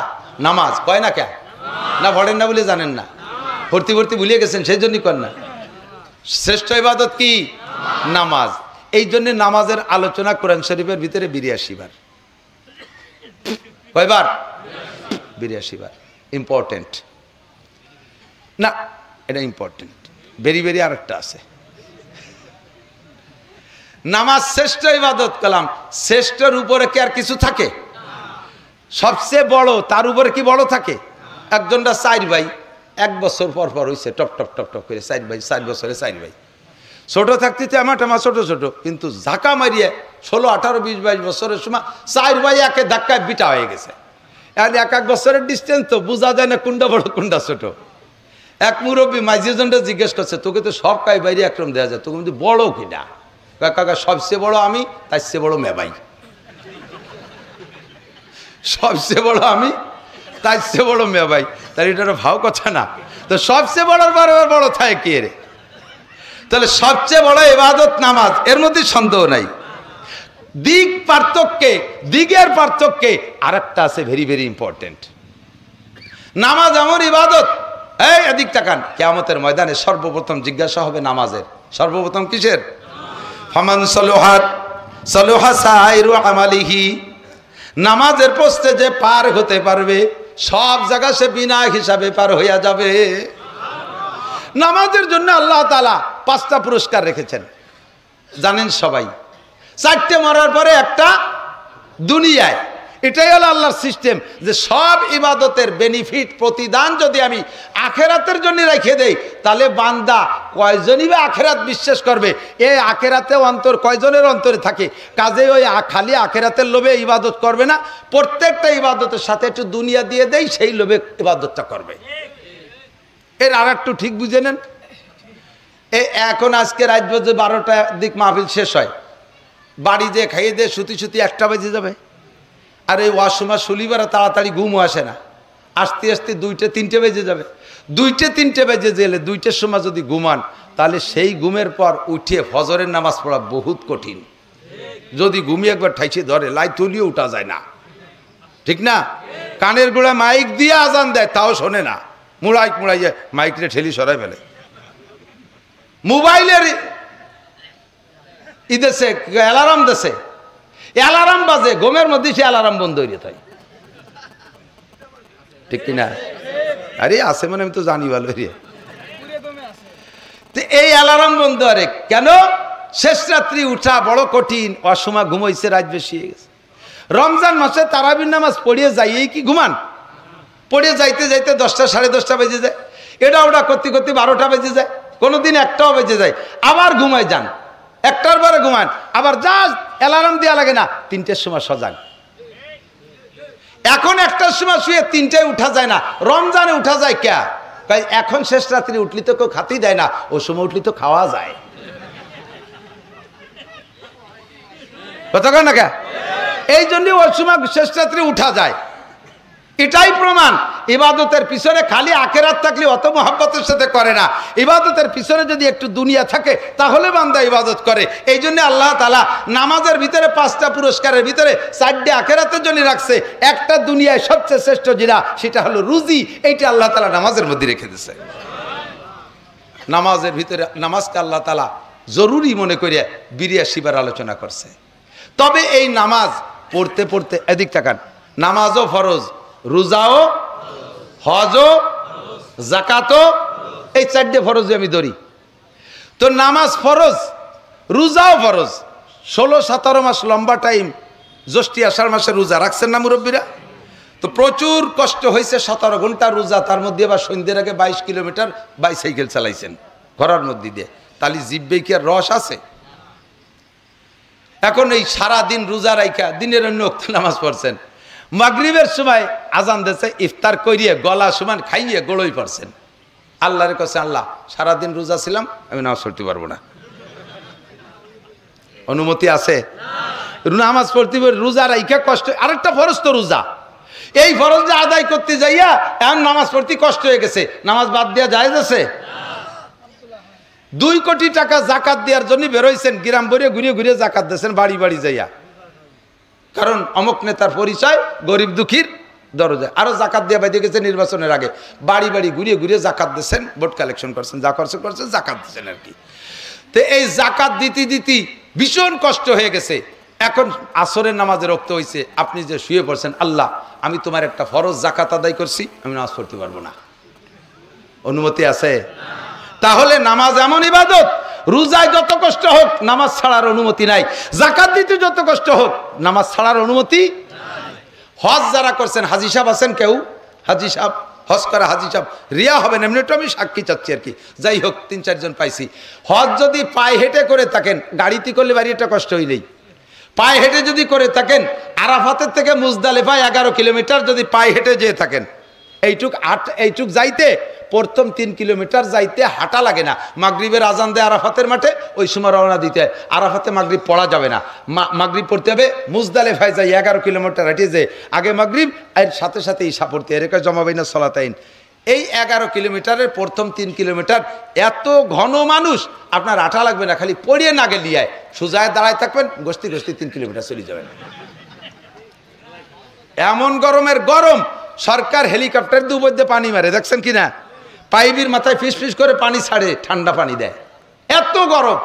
নামাজ। কয় না কে? না পড়েন না বলে জানেন না, ভর্তি ভর্তি ভুলিয়ে গেছেন সেই জন্যই করেন না। শ্রেষ্ঠ ইবাদত কি? নামাজ। এই জন্য নামাজের আলোচনা কোরআন শরীফের ভিতরে 82 বার। কয়বার? 82 বার। ইম্পর্টেন্ট না, এটা ইম্পর্টেন্ট, ভেরি ভেরি। আরেকটা আছে, নামাজ শ্রেষ্ঠ ইবাদত কালাম। শ্রেষ্ঠর উপরে কি আর কিছু থাকে? সবচেয়ে বড়, তার উপরে কি বড় থাকে? একজনটা 4 ভাই, 1 বছর পর পর হইছে, টপ টপ টপ টপ করে 4 ভাই, 4 বছরে 4 ভাই। ছোট থাকতে আমার ছোট ছোট, কিন্তু ঝাঁকা মারিয়ে 16, 18, 20, 22 বছরের সময় 4 ভাই একে ধাক্কায় বিটা হয়ে গেছে। এখন এক এক বছরের ডিস্টেন্স তো বোঝা যায় না কোনটা বড় কোনটা ছোট। এক মুরব্বী মাইজিজনটা জিজ্ঞেস করছে, তোকে তো সব কাই বাইরে একরকম দেওয়া যায়, তোকে কিন্তু বড় কিনা? কাকা সবচেয়ে বড় আমি, তার চেয়ে বড় মেবাই। সবচেয়ে বড় আমি, তার চেয়ে বড় মেবাই। তার এটা ভাও কথা না। তো সবচেয়ে বড় বারবার বড় থাকে কে রে? তাহলে সবচেয়ে বড় ইবাদত নামাজ, এর মধ্যে সন্দেহ নাই। দিগের পার্থক্যে আরেকটা আছে ভেরি ভেরি ইম্পর্টেন্ট। নামাজ এমন ইবাদত, এই এদিক তাকান, কিয়ামতের ময়দানে সর্বপ্রথম জিজ্ঞাসা হবে নামাজের। সর্বপ্রথম কিসের? ফামান সালুহা সাইরু আমালিহি। নামাজের পোস্টে যে পার হতে পারবে, সব জায়গা সে বিনা হিসাবে পার হইয়া যাবে। নামাজের জন্য আল্লাহ তাআলা 5টা পুরস্কার রেখেছেন, জানেন সবাই। 4টে মরার পরে একটা দুনিয়ায়। এটাই হলো আল্লাহর সিস্টেম, যে সব ইবাদতের বেনিফিট প্রতিদান যদি আমি আখেরাতের জন্য রেখে দেই, তাহলে বান্দা কয়জনই বা আখেরাত বিশ্বাস করবে? এই আখেরাতে অন্তর কয়জনের অন্তরে থাকে? কাজে ওই খালি আখেরাতের লোভে ইবাদত করবে না, প্রত্যেকটা ইবাদতের সাথে একটু দুনিয়া দিয়ে দেই, সেই লোভে ইবাদতটা করবে। এর আর একটু ঠিক বুঝে নেন। এখন আজকে রাত বাজে 12টার দিক মাহফিল শেষ হয়, বাড়ি যে খাইয়ে দিয়ে শুতি 1টা বেজে যাবে। আর এই ওয়াসমা শনিবার তাড়াতাড়ি ঘুমও আসে না, আস্তে আস্তে 2টে 3টে বেজে যাবে। 2টে 3টে বেজে গেলে 2টের সময় যদি ঘুমান, তাহলে সেই ঘুমের পর উঠে ফজরের নামাজ পড়া বহুত কঠিন। যদি ঘুমিয়ে একবার ঠাইছে ধরে, লাই তুলিও উঠা যায় না, ঠিক না? কানের গোড়া মাইক দিয়ে আজান দেয়, তাও শোনে না, মুড়াইয়ে মাইকরে ঠেলি সরাই ফেলে। মোবাইলের দেশে অ্যালার্ম দেশে অ্যালার্ম বাজে, ঘুমের মধ্যে সে অ্যালার্ম বন্ধ হয়ে যায়, ঠিক কিনা? আরে আছে মানে আমি তো জানি ভালো। এই অ্যালার্ম বন্ধ আরে কেন? শেষ রাত্রি উঠা বড় কঠিন, অসময় ঘুমাইছে, রাত বেশি হয়ে গেছে। রমজান মাসে তারাবির নামাজ পড়িয়ে যাইয়েই কি ঘুমান? পড়িয়ে যাইতে যাইতে 10টা 10:30 বেজে যায়, এটা ওটা করতে করতে 12টা বেজে যায়, কোনোদিন 1টাও বেজে যায়, আবার ঘুমায় যান, 1টার পরে ঘুমান, আবার যা অ্যালার্ম দেওয়া লাগে না, 3টের সময় সজাগ। এখন 1টার সময় শুয়ে 3টায় উঠা যায় না, রমজানে উঠা যায় কে? এখন শেষ রাত্রি উঠলি তো কেউ খাতেই দেয় না, ও সময় উঠলি তো খাওয়া যায়, কথা কয় না কে? এই জন্য ওই সময় শেষ রাত্রি উঠা যায়। এটাই প্রমাণ ইবাদতের পিছনে খালি আখেরাত থাকলে অত মহব্বতের সাথে করে না। ইবাদতের পিছনে যদি একটু দুনিয়া থাকে, তাহলে বান্দা ইবাদত করে। এই জন্য আল্লাহ তাআলা নামাজের ভিতরে 5টা পুরস্কারের ভিতরে 4টে আখেরাতের জন্য রাখছে, একটা দুনিয়ায় সবচেয়ে শ্রেষ্ঠ যেটা, সেটা হলো রুজি। এইটা আল্লাহ তাআলা নামাজের মধ্যে রেখে দিয়েছে। নামাজের ভিতরে নামাজকে আল্লাহ তাআলা জরুরি মনে করে 82 বার আলোচনা করছে। তবে এই নামাজ পড়তে পড়তে, এদিক তাকান, নামাজও ফরজ, রোজাও, হজও, যাকাতও, এই 4টে ফরজই আমি ধরি। তো নামাজ ফরজ, রোজাও ফরজ। 16-17 মাস লম্বা টাইম জ্যৈষ্ঠ আষাঢ় মাসে রোজা রাখছেন না মুরব্বীরা? তো প্রচুর কষ্ট হয়েছে, 17 ঘন্টা রোজা, তার মধ্যে আবার সন্ধ্যের আগে 22 কিলোমিটার বাইসাইকেল চালাইছেন ঘরের মধ্যে দিয়ে, তাহলে জিব্বে কি আর রস আছে? এখন এই সারাদিন রোজা রাইখা দিনের অন্য ওয়াক্তে নামাজ পড়ছেন, মাগরিবের সময় আজান দিয়েছে, ইফতার করিয়ে গলা সমান খাইয়ে গোড়ই পড়ছেন। আল্লাহর কাছে, আল্লাহ সারাদিন রোজা ছিলাম, আমি নামাজ পড়তে পারবো না, অনুমতি আছে? নামাজ পড়তে রোজা রাইখা কষ্ট। আরেকটা ফরজ তো রোজা, এই ফরজ আদায় করতে যাইয়া এখন নামাজ পড়তে কষ্ট হয়ে গেছে, নামাজ বাদ দেওয়া জায়েজ আছে? 2 কোটি টাকা জাকাত দেওয়ার জন্য বেরোইছেন, গ্রাম ভরে ঘুরিয়ে ঘুরিয়ে জাকাত দিয়েছেন বাড়ি বাড়ি যাইয়া, কারণ অমুক নেতার পরিচয়, গরিব দুঃখীর দরজায়। আরো জাকাত দিয়ে বাইতে গেছে নির্বাচনের আগে, বাড়ি বাড়ি ঘুরিয়ে ঘুরিয়ে জাকাত দিয়েছেন, ভোট কালেকশন করছেন, যা করছেন জাকাত দিচ্ছেন আর কি। তো এই জাকাত দিতে দিতে ভীষণ কষ্ট হয়ে গেছে। এখন আসরের নামাজের রক্ত হয়েছে, আপনি যে শুয়ে পড়ছেন, আল্লাহ আমি তোমার একটা ফরজ জাকাত আদায় করছি, আমি নামাজ পড়তে পারবো না, অনুমতি আছে? তাহলে নামাজ এমন ইবাদত, রোজায় যত কষ্ট হোক নামাজ ছাড়ার অনুমতি নাই, যাকাত দিতে যত কষ্ট হোক নামাজ ছাড়ার অনুমতি। হজ যারা করছেন, হাজি সাহেব আছেন কেউ? হাজি সাহেব হজ করা হাজি সাহেব রিয়া হবে না, এমনিটা আমি সাক্ষী চাচ্ছি আর কি। যাই হোক 3-4 জন পাইছি। হজ যদি পায়ে হেঁটে করে থাকেন, গাড়িতে করলে বাড়ি একটা কষ্ট হইলেই, পায়ে হেঁটে যদি করে থাকেন, আরাফাতের থেকে মুজদালিফায় 11 কিলোমিটার যদি পায়ে হেঁটে যেয়ে থাকেন, এইটুক যাইতে প্রথম 3 কিলোমিটার যাইতে হাঁটা লাগে না। মাগরিবের আজান দেয় আরাফাতের মাঠে, ওই সময় রওনা দিতে হয়। আরাফাতে মাগরিব পড়া যাবে না, মাগরিব পড়তে হবে মুজদালিফায় যাই 11 কিলোমিটার হেঁটে যে আগে মাগরিব আর সাথে সাথে ঈশা পড়তে হয়, এরকম জমাবাইনা সলাতাইন। এই 11 কিলোমিটারের প্রথম 3 কিলোমিটার এত ঘন মানুষ, আপনার আঠা লাগবে না, খালি পড়িয়ে না গেলে সোজায় দাঁড়ায় থাকবেন, গোষ্ঠী 3 কিলোমিটার চলে যাবেন। এমন গরমের গরম, সরকার হেলিকপ্টার দিয়ে উপর দিয়ে পানি মারে, দেখছেন কিনা? পাইপের মাথায় ফিস ফিস করে পানি ছাড়ে, ঠান্ডা পানি দেয়, এত গরম।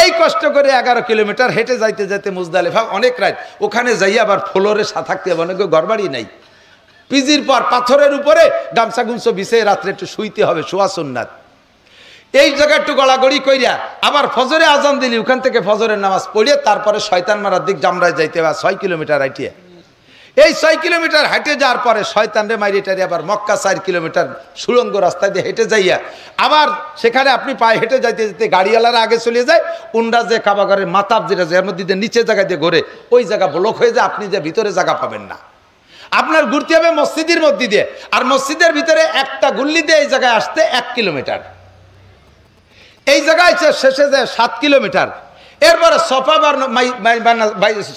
এই কষ্ট করে 11 কিলোমিটার হেঁটে যাইতে যাইতে মুজদালিফা অনেক রাত, ওখানে যাইয়া আবার ফ্লোরে থাকতে হবে, অনেক ঘরবাড়ি নাই, পিজির পর পাথরের উপরে গামছা গুমছো বিছে রাত্রে একটু শুইতে হবে, শোয়া সুন্নাত। এই জায়গায় একটু গড়াগড়ি কইরা আবার ফজরে আজান দিলি, ওখান থেকে ফজরের নামাজ পড়িয়ে তারপরে শয়তান মারার দিক জামরায় যাইতে হবে 6 কিলোমিটার হাঁটিয়ে। এই 6 কিলোমিটার হেঁটে যাওয়ার পরে শয়তানরে মাইরে টাইরে আবার মক্কা 4 কিলোমিটার সুড়ঙ্গ রাস্তায় দিয়ে হেঁটে যাইয়া আবার সেখানে আপনি পায়ে হেঁটে যাইতে যেতে গাড়িওয়ালারা আগে চলে যায়, উন্ডা যে কাবাগরের মাতাব যেটা যে এর মধ্যে নিচে জায়গায় দিয়ে ঘোরে, ওই জায়গা ব্লক হয়ে যায়, আপনি যে ভিতরে জায়গা পাবেন না। আপনার ঘুরতে হবে মসজিদের মধ্যে দিয়ে, আর মসজিদের ভিতরে একটা গুল্লি দিয়ে এই জায়গায় আসতে 1 কিলোমিটার, এই জায়গায় শেষে যায় 7 কিলোমিটার। এরপরে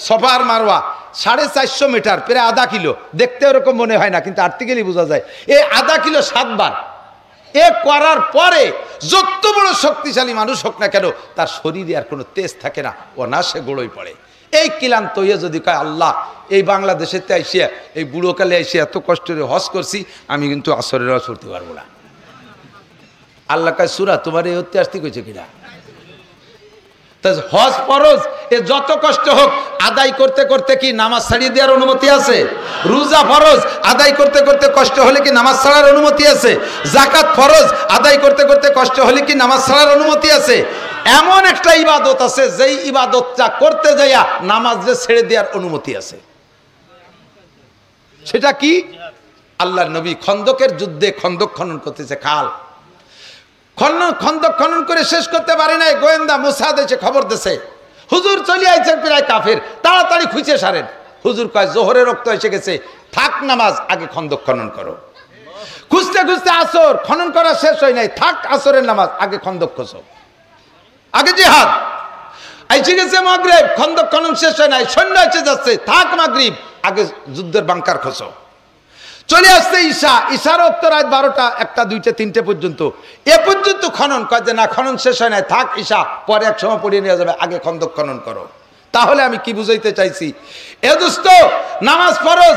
সফা আর মারওয়া 450 মিটার, প্রায় আধা কিলো, দেখতে ওরকম মনে হয় না কিন্তু আর্টিকেলি বোঝা যায় এই আধা কিলো 7 বার। এ করার পরে যত বড় শক্তিশালী মানুষ হোক না কেন, তার শরীরে আর কোনো তেজ থাকে না, ও না সে গোড়ই পড়ে। এই ক্লান্ত হয়ে যদি কয় আল্লাহ এই বাংলাদেশেতে আইসিয়া এই বুড়োকালে এসে এত কষ্ট করে হজ করছি, আমি কিন্তু আসরের হজ করতে পারবো না। আল্লাহ কয় সূরা তোমার এই হতে আসতে কইছে কিনা? হজ ফরজ, এ যত কষ্ট হোক আদায় করতে করতে কি নামাজ ছাড়িয়ে দেওয়ার অনুমতি আছে? রোজা ফরজ, আদায় করতে করতে কষ্ট হলে কি নামাজ ছাড়ার অনুমতি আছে? যাকাত ফরজ, আদায় করতে করতে কষ্ট হলে কি নামাজ ছাড়ার অনুমতি আছে? এমন একটা ইবাদত আছে যেই ইবাদতটা করতে যাইয়া নামাজ ছেড়ে দেওয়ার অনুমতি আছে। সেটা কি? আল্লাহর নবী খন্দকের যুদ্ধে খন্দক খনন করতেছে, খাল খন্দক খনন করে শেষ করতে পারে নাই, গোয়েন্দা মুসাদ এসে খবর দিছে হুজুর চলে আইছেন প্রায় কাফের, তাড়াতাড়ি খুঁজে সারেন। হুজুর কয় জোহরের রক্ত এসে গেছে, থাক নামাজ, আগে খন্দক খনন করো। খুঁজতে খুঁজতে আসর খনন করা শেষ হয় নাই, থাক আসরের নামাজ, আগে খন্দক খোঁজো, আগে জিহাদ। আইসে গেছে মাগরিব, খন্দক খনন শেষ হয় নাই, সৈন্য এসে যাচ্ছে, থাক মাগরিব, আগে যুদ্ধের বাংকার খোঁজো। চলে আসছে ঈশা, ঈশার রক্ত রাত 12টা 1টা 2টা 3টে পর্যন্ত, এ পর্যন্ত খনন কয় যে না খনন শেষ হয় নাই, থাক ঈশা, পরে এক সময় পড়িয়ে নিয়ে যাবে, আগে খন্দক খনন করো। তাহলে আমি কি বুঝাইতে চাইছি? এ দোস্ত, নামাজ ফরজ,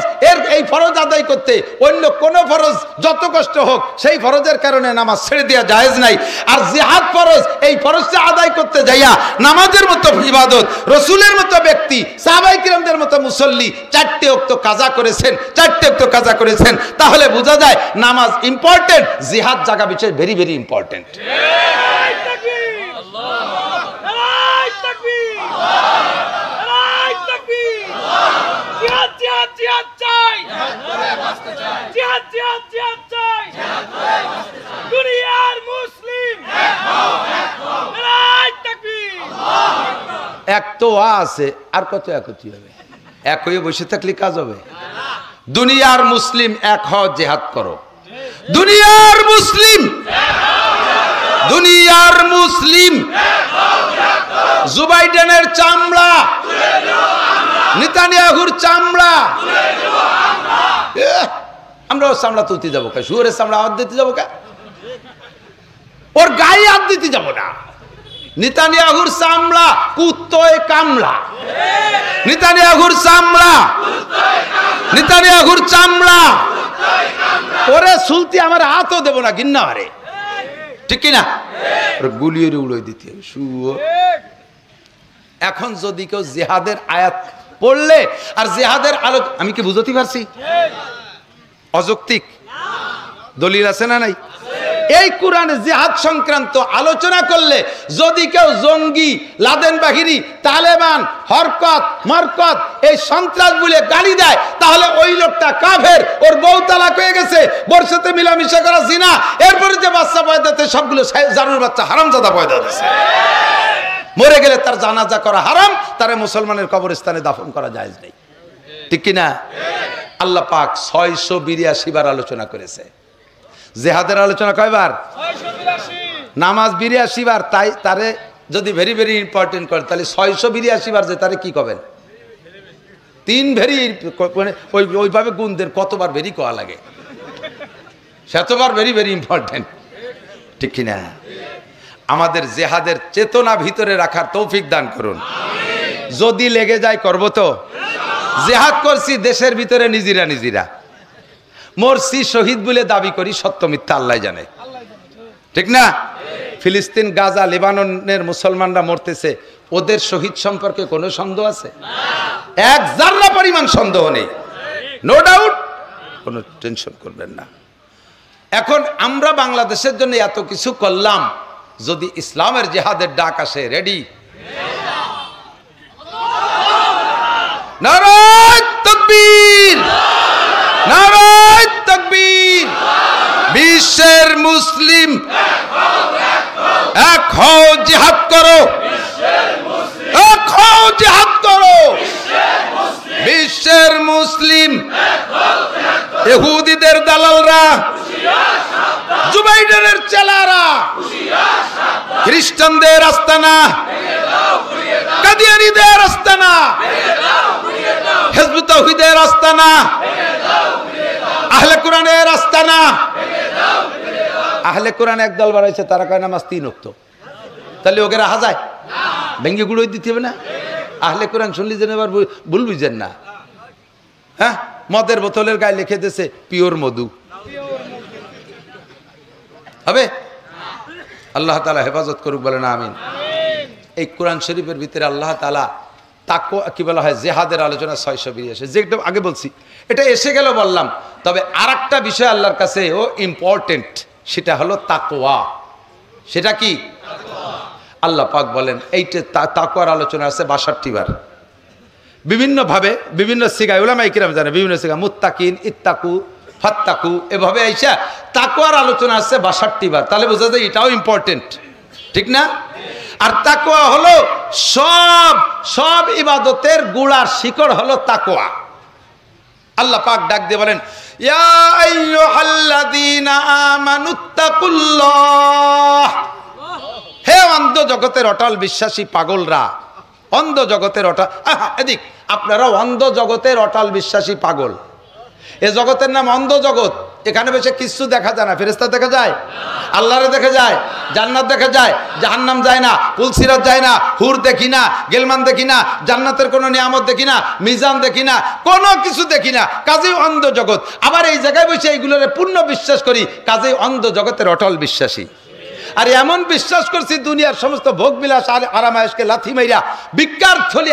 এই ফরজ আদায় করতে অন্য কোন ফরজ যত কষ্ট হোক সেই ফরজের কারণে নামাজ ছেড়ে দেওয়া জায়েজ নাই। আর জিহাদ ফরজ, এই ফরজটা আদায় করতে যাইয়া নামাজের মতো ইবাদত, রসুলের মতো ব্যক্তি, সাহাবায়ে কিরামদের মতো মুসল্লি 4টে ওয়াক্ত কাজা করেছেন, 4টে ওয়াক্ত কাজা করেছেন। তাহলে বোঝা যায় নামাজ ইম্পর্টেন্ট, জিহাদ জায়গা বিষয় ভেরি ভেরি ইম্পর্টেন্ট। এক তো আছে, আর কত একতি হবে? এক হয়ে বসে থাকলে কাজ হবে? দুনিয়ার মুসলিম এক হও, জিহাদ করো। দুনিয়ার মুসলিম, দুনিয়ার মুসলিম, জো বাইডেনের চামড়া, নেতানিয়াহুর চামড়া, আমরা ওর চামড়া তুলতে যাবো কা? শুয়োরের চামড়া হাত দিতে যাবো কা? ওর গায়ে হাত দিতে যাবো না। নেতানিয়াহুর চামড়া কুত্তয় কামলা, নেতানিয়াহুর চামড়া, নেতানিয়াহুর চামড়া, ওরে সুলতি আমার হাতও দেবো না, গিন্না মারে, ঠিক কিনা? গুলিয়ে উড়ে দিতে হবে। এখন যদি কেউ জিহাদের আয়াত পড়লে আর জিহাদের আলোক, আমি কি বুঝতে পারছি? অযৌক্তিক দলিল আছে না নাই? এই কোরআনে জিহাদ সংক্রান্ত আলোচনা করলে যদি কেউ জঙ্গি, লাদেন বাহিনী, তালেবান, হরকত, মরকত এই সন্ত্রাস বলে গালি দেয়, তাহলে ওই লোকটা কাফের, ওর বউ তালাক হয়ে গেছে, বোর সাথে মিলামিশা করা জিনা, এরপরে যে বাচ্চা পয়দা দিতে সবগুলো জারুর বাচ্চা হারামজাদা পয়দা দিচ্ছে। মরে গেলে তার জানাজা করা হারাম, তারে মুসলমানের কবরস্থানে দাফন করা জায়েজ নেই, ঠিক কিনা? আল্লাহ পাক 682 বার আলোচনা করেছে। জিহাদের আলোচনা কয়বার? 682। নামাজ 82 বার। তাই তারে যদি ভেরি ভেরি ইম্পর্টেন্ট করে তাহলে 682 বার যে তারে কি করবেন? 3 ভেরি, মানে ওইভাবে গুণদের কতবার ভেরি কোয়া লাগে, শতবার ভেরি ভেরি ইম্পর্টেন্ট, ঠিক কিনা? আমাদের জিহাদের চেতনা ভিতরে রাখার তৌফিক দান করুন। যদি লেগে যায় করব তো। জিহাদ করছি দেশের ভিতরে নিজেরা নিজেরা, মরছি শহীদ বলে দাবি করি, সত্য মিথ্যা আল্লাহ জানে, ঠিক না? ফিলিস্তিন, গাজা, লেবাননের মুসলমানরা মরতেছে, ওদের শহীদ সম্পর্কে কোনো সন্দেহ আছে? এক জাররা পরিমাণ সন্দেহ নেই, নো ডাউট, কোনো টেনশন করবেন না। এখন আমরা বাংলাদেশের জন্য এত কিছু করলাম, যদি ইসলামের জিহাদের ডাক আসে, রেডি? নারায়ে তাকবীর, নারায়ে তাকবীর। বিশ্বের মুসলিম এক হও, জিহাদ করো, এক হও, জিহাদ করো। বিশ্বের মুসলিম, ইহুদিদের দালালরা, জুবাইরের চেলারা, খ্রিস্টানদের আস্তানা, কাদিয়ানীদের আস্তানা, হিজবুত তাওহীদের আস্তানা, আহলে কোরআনের আস্তানা। আহলে কোরআন একদল বাড়াইছে, তারা কয় নামাজ 3 ওয়াক্ত, তাহলে ওকে রাখা যায়? ভেঙ্গে গুঁড়োই দিতে হবে না? আহলে কোরআন শুনলি যেন এবার ভুল বুঝেন না। হ্যাঁ, মদের বোতলের গায়ে লিখে দিয়েছে পিওর মধু, হবে? আল্লাহ তাআলা হেফাজত করুক, বলে না আমিন। এই কোরআন শরীফের ভিতরে আল্লাহ তাআলা তাকওয়া, কি বলা হয়, জিহাদের আলোচনা 682, যেটা আগে বলছি, এটা এসে গেল বললাম। তবে আরেকটা বিষয় আল্লাহর কাছে ও ইম্পর্টেন্ট, সেটা হলো তাকওয়া। সেটা কি? আল্লাহ পাক বলেন এইটা তাকওয়ার আলোচনা আছে 62 বার, বিভিন্ন ভাবে, বিভিন্ন সিগায়, উলামায়ে কিরাম জানে, বিভিন্ন সিগা, মুত্তাকিন, ইত্তাকু, ফাত্তাকু, এভাবে আইসা তাকওয়ার আলোচনা আছে 62 বার। তাহলে বোঝা যায় এটাও ইম্পর্টেন্ট, ঠিক না? আর তাকওয়া হলো সব ইবাদতের গোড়ার শিকড় হলো তাকওয়া। আল্লাহ পাক ডাক দিয়ে বলেন, ইয়া আইয়ুহাল্লাযীনা আমানুত্তাকুল্লাহ। হে অন্ধ জগতের অটল বিশ্বাসী পাগলরা, অন্ধ জগতের অটল, এদিক আপনারা অন্ধ জগতের অটল বিশ্বাসী পাগল। এ জগতের নাম অন্ধ জগৎ। এখানে বসে কিছু দেখা যায় না। ফেরেশতা দেখা যায়, আল্লাহরে দেখা যায়, জান্নাত দেখা যায়, জাহান্নাম যায় না, পুলসিরাত যায় না, হুর দেখি না, গেলমান দেখি না, জান্নাতের কোনো নিয়ামত দেখি না, মিজান দেখি না, কোনো কিছু দেখি না, কাজেই অন্ধ জগৎ। আবার এই জায়গায় বসে এইগুলোরে পূর্ণ বিশ্বাস করি, কাজেই অন্ধ জগতের অটল বিশ্বাসী। আর এমন বিশ্বাস করছি দুনিয়ার সমস্ত ভোগ বিলাস আর আরামায়েশকে লাথি মাইরা ভিক্ষার থলি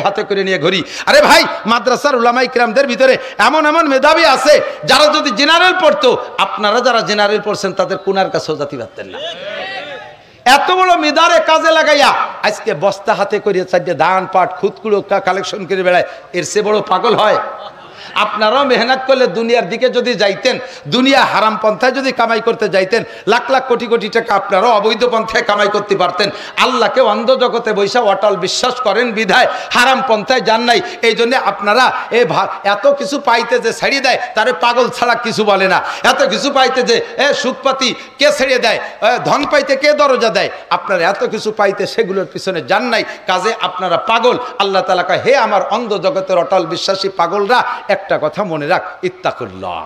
হাতে করে নিয়ে ঘুরি। আরে ভাই, মাদ্রাসার উলামায়ে কিরামদের ভিতরে এমন মেধাবী আছে যারা যদি জেনারেল পড়তো, আপনারা যারা জেনারেল পড়ছেন তাদের কোনার কাছেও জাতি পারতেন না। এত বড় মেধারে কাজে লাগাইয়া আজকে বস্তা হাতে করে চারটে ধান পাট খুদকুড়ো কালেকশন করে বেড়ায়, এর চেয়ে বড় পাগল হয়? আপনারাও মেহনত করলে দুনিয়ার দিকে যদি যাইতেন, দুনিয়া হারাম পন্থায় যদি কামাই করতে যাইতেন, লাখ লাখ কোটি কোটি টাকা আপনারাও অবৈধ পন্থায় কামাই করতে পারতেন। আল্লাহকে অন্ধ জগতে বৈশা অটল বিশ্বাস করেন বিধায় হারাম পন্থায় যান নাই। এই জন্য আপনারা এত কিছু পাইতে যে ছেড়ে দেয় তারে পাগল ছাড়া কিছু বলে না। এত কিছু পাইতে যে সুখপাতি কে ছেড়ে দেয়, ধন পাইতে কে দরজা দেয়, আপনারা এত কিছু পাইতে সেগুলোর পিছনে যান নাই, কাজে আপনারা পাগল। আল্লাহ তাআলা কয়, হে আমার অন্ধ জগতের অটল বিশ্বাসী পাগলরা, একটা কথা মনে রাখ, ইত্তাকুল্লাহ।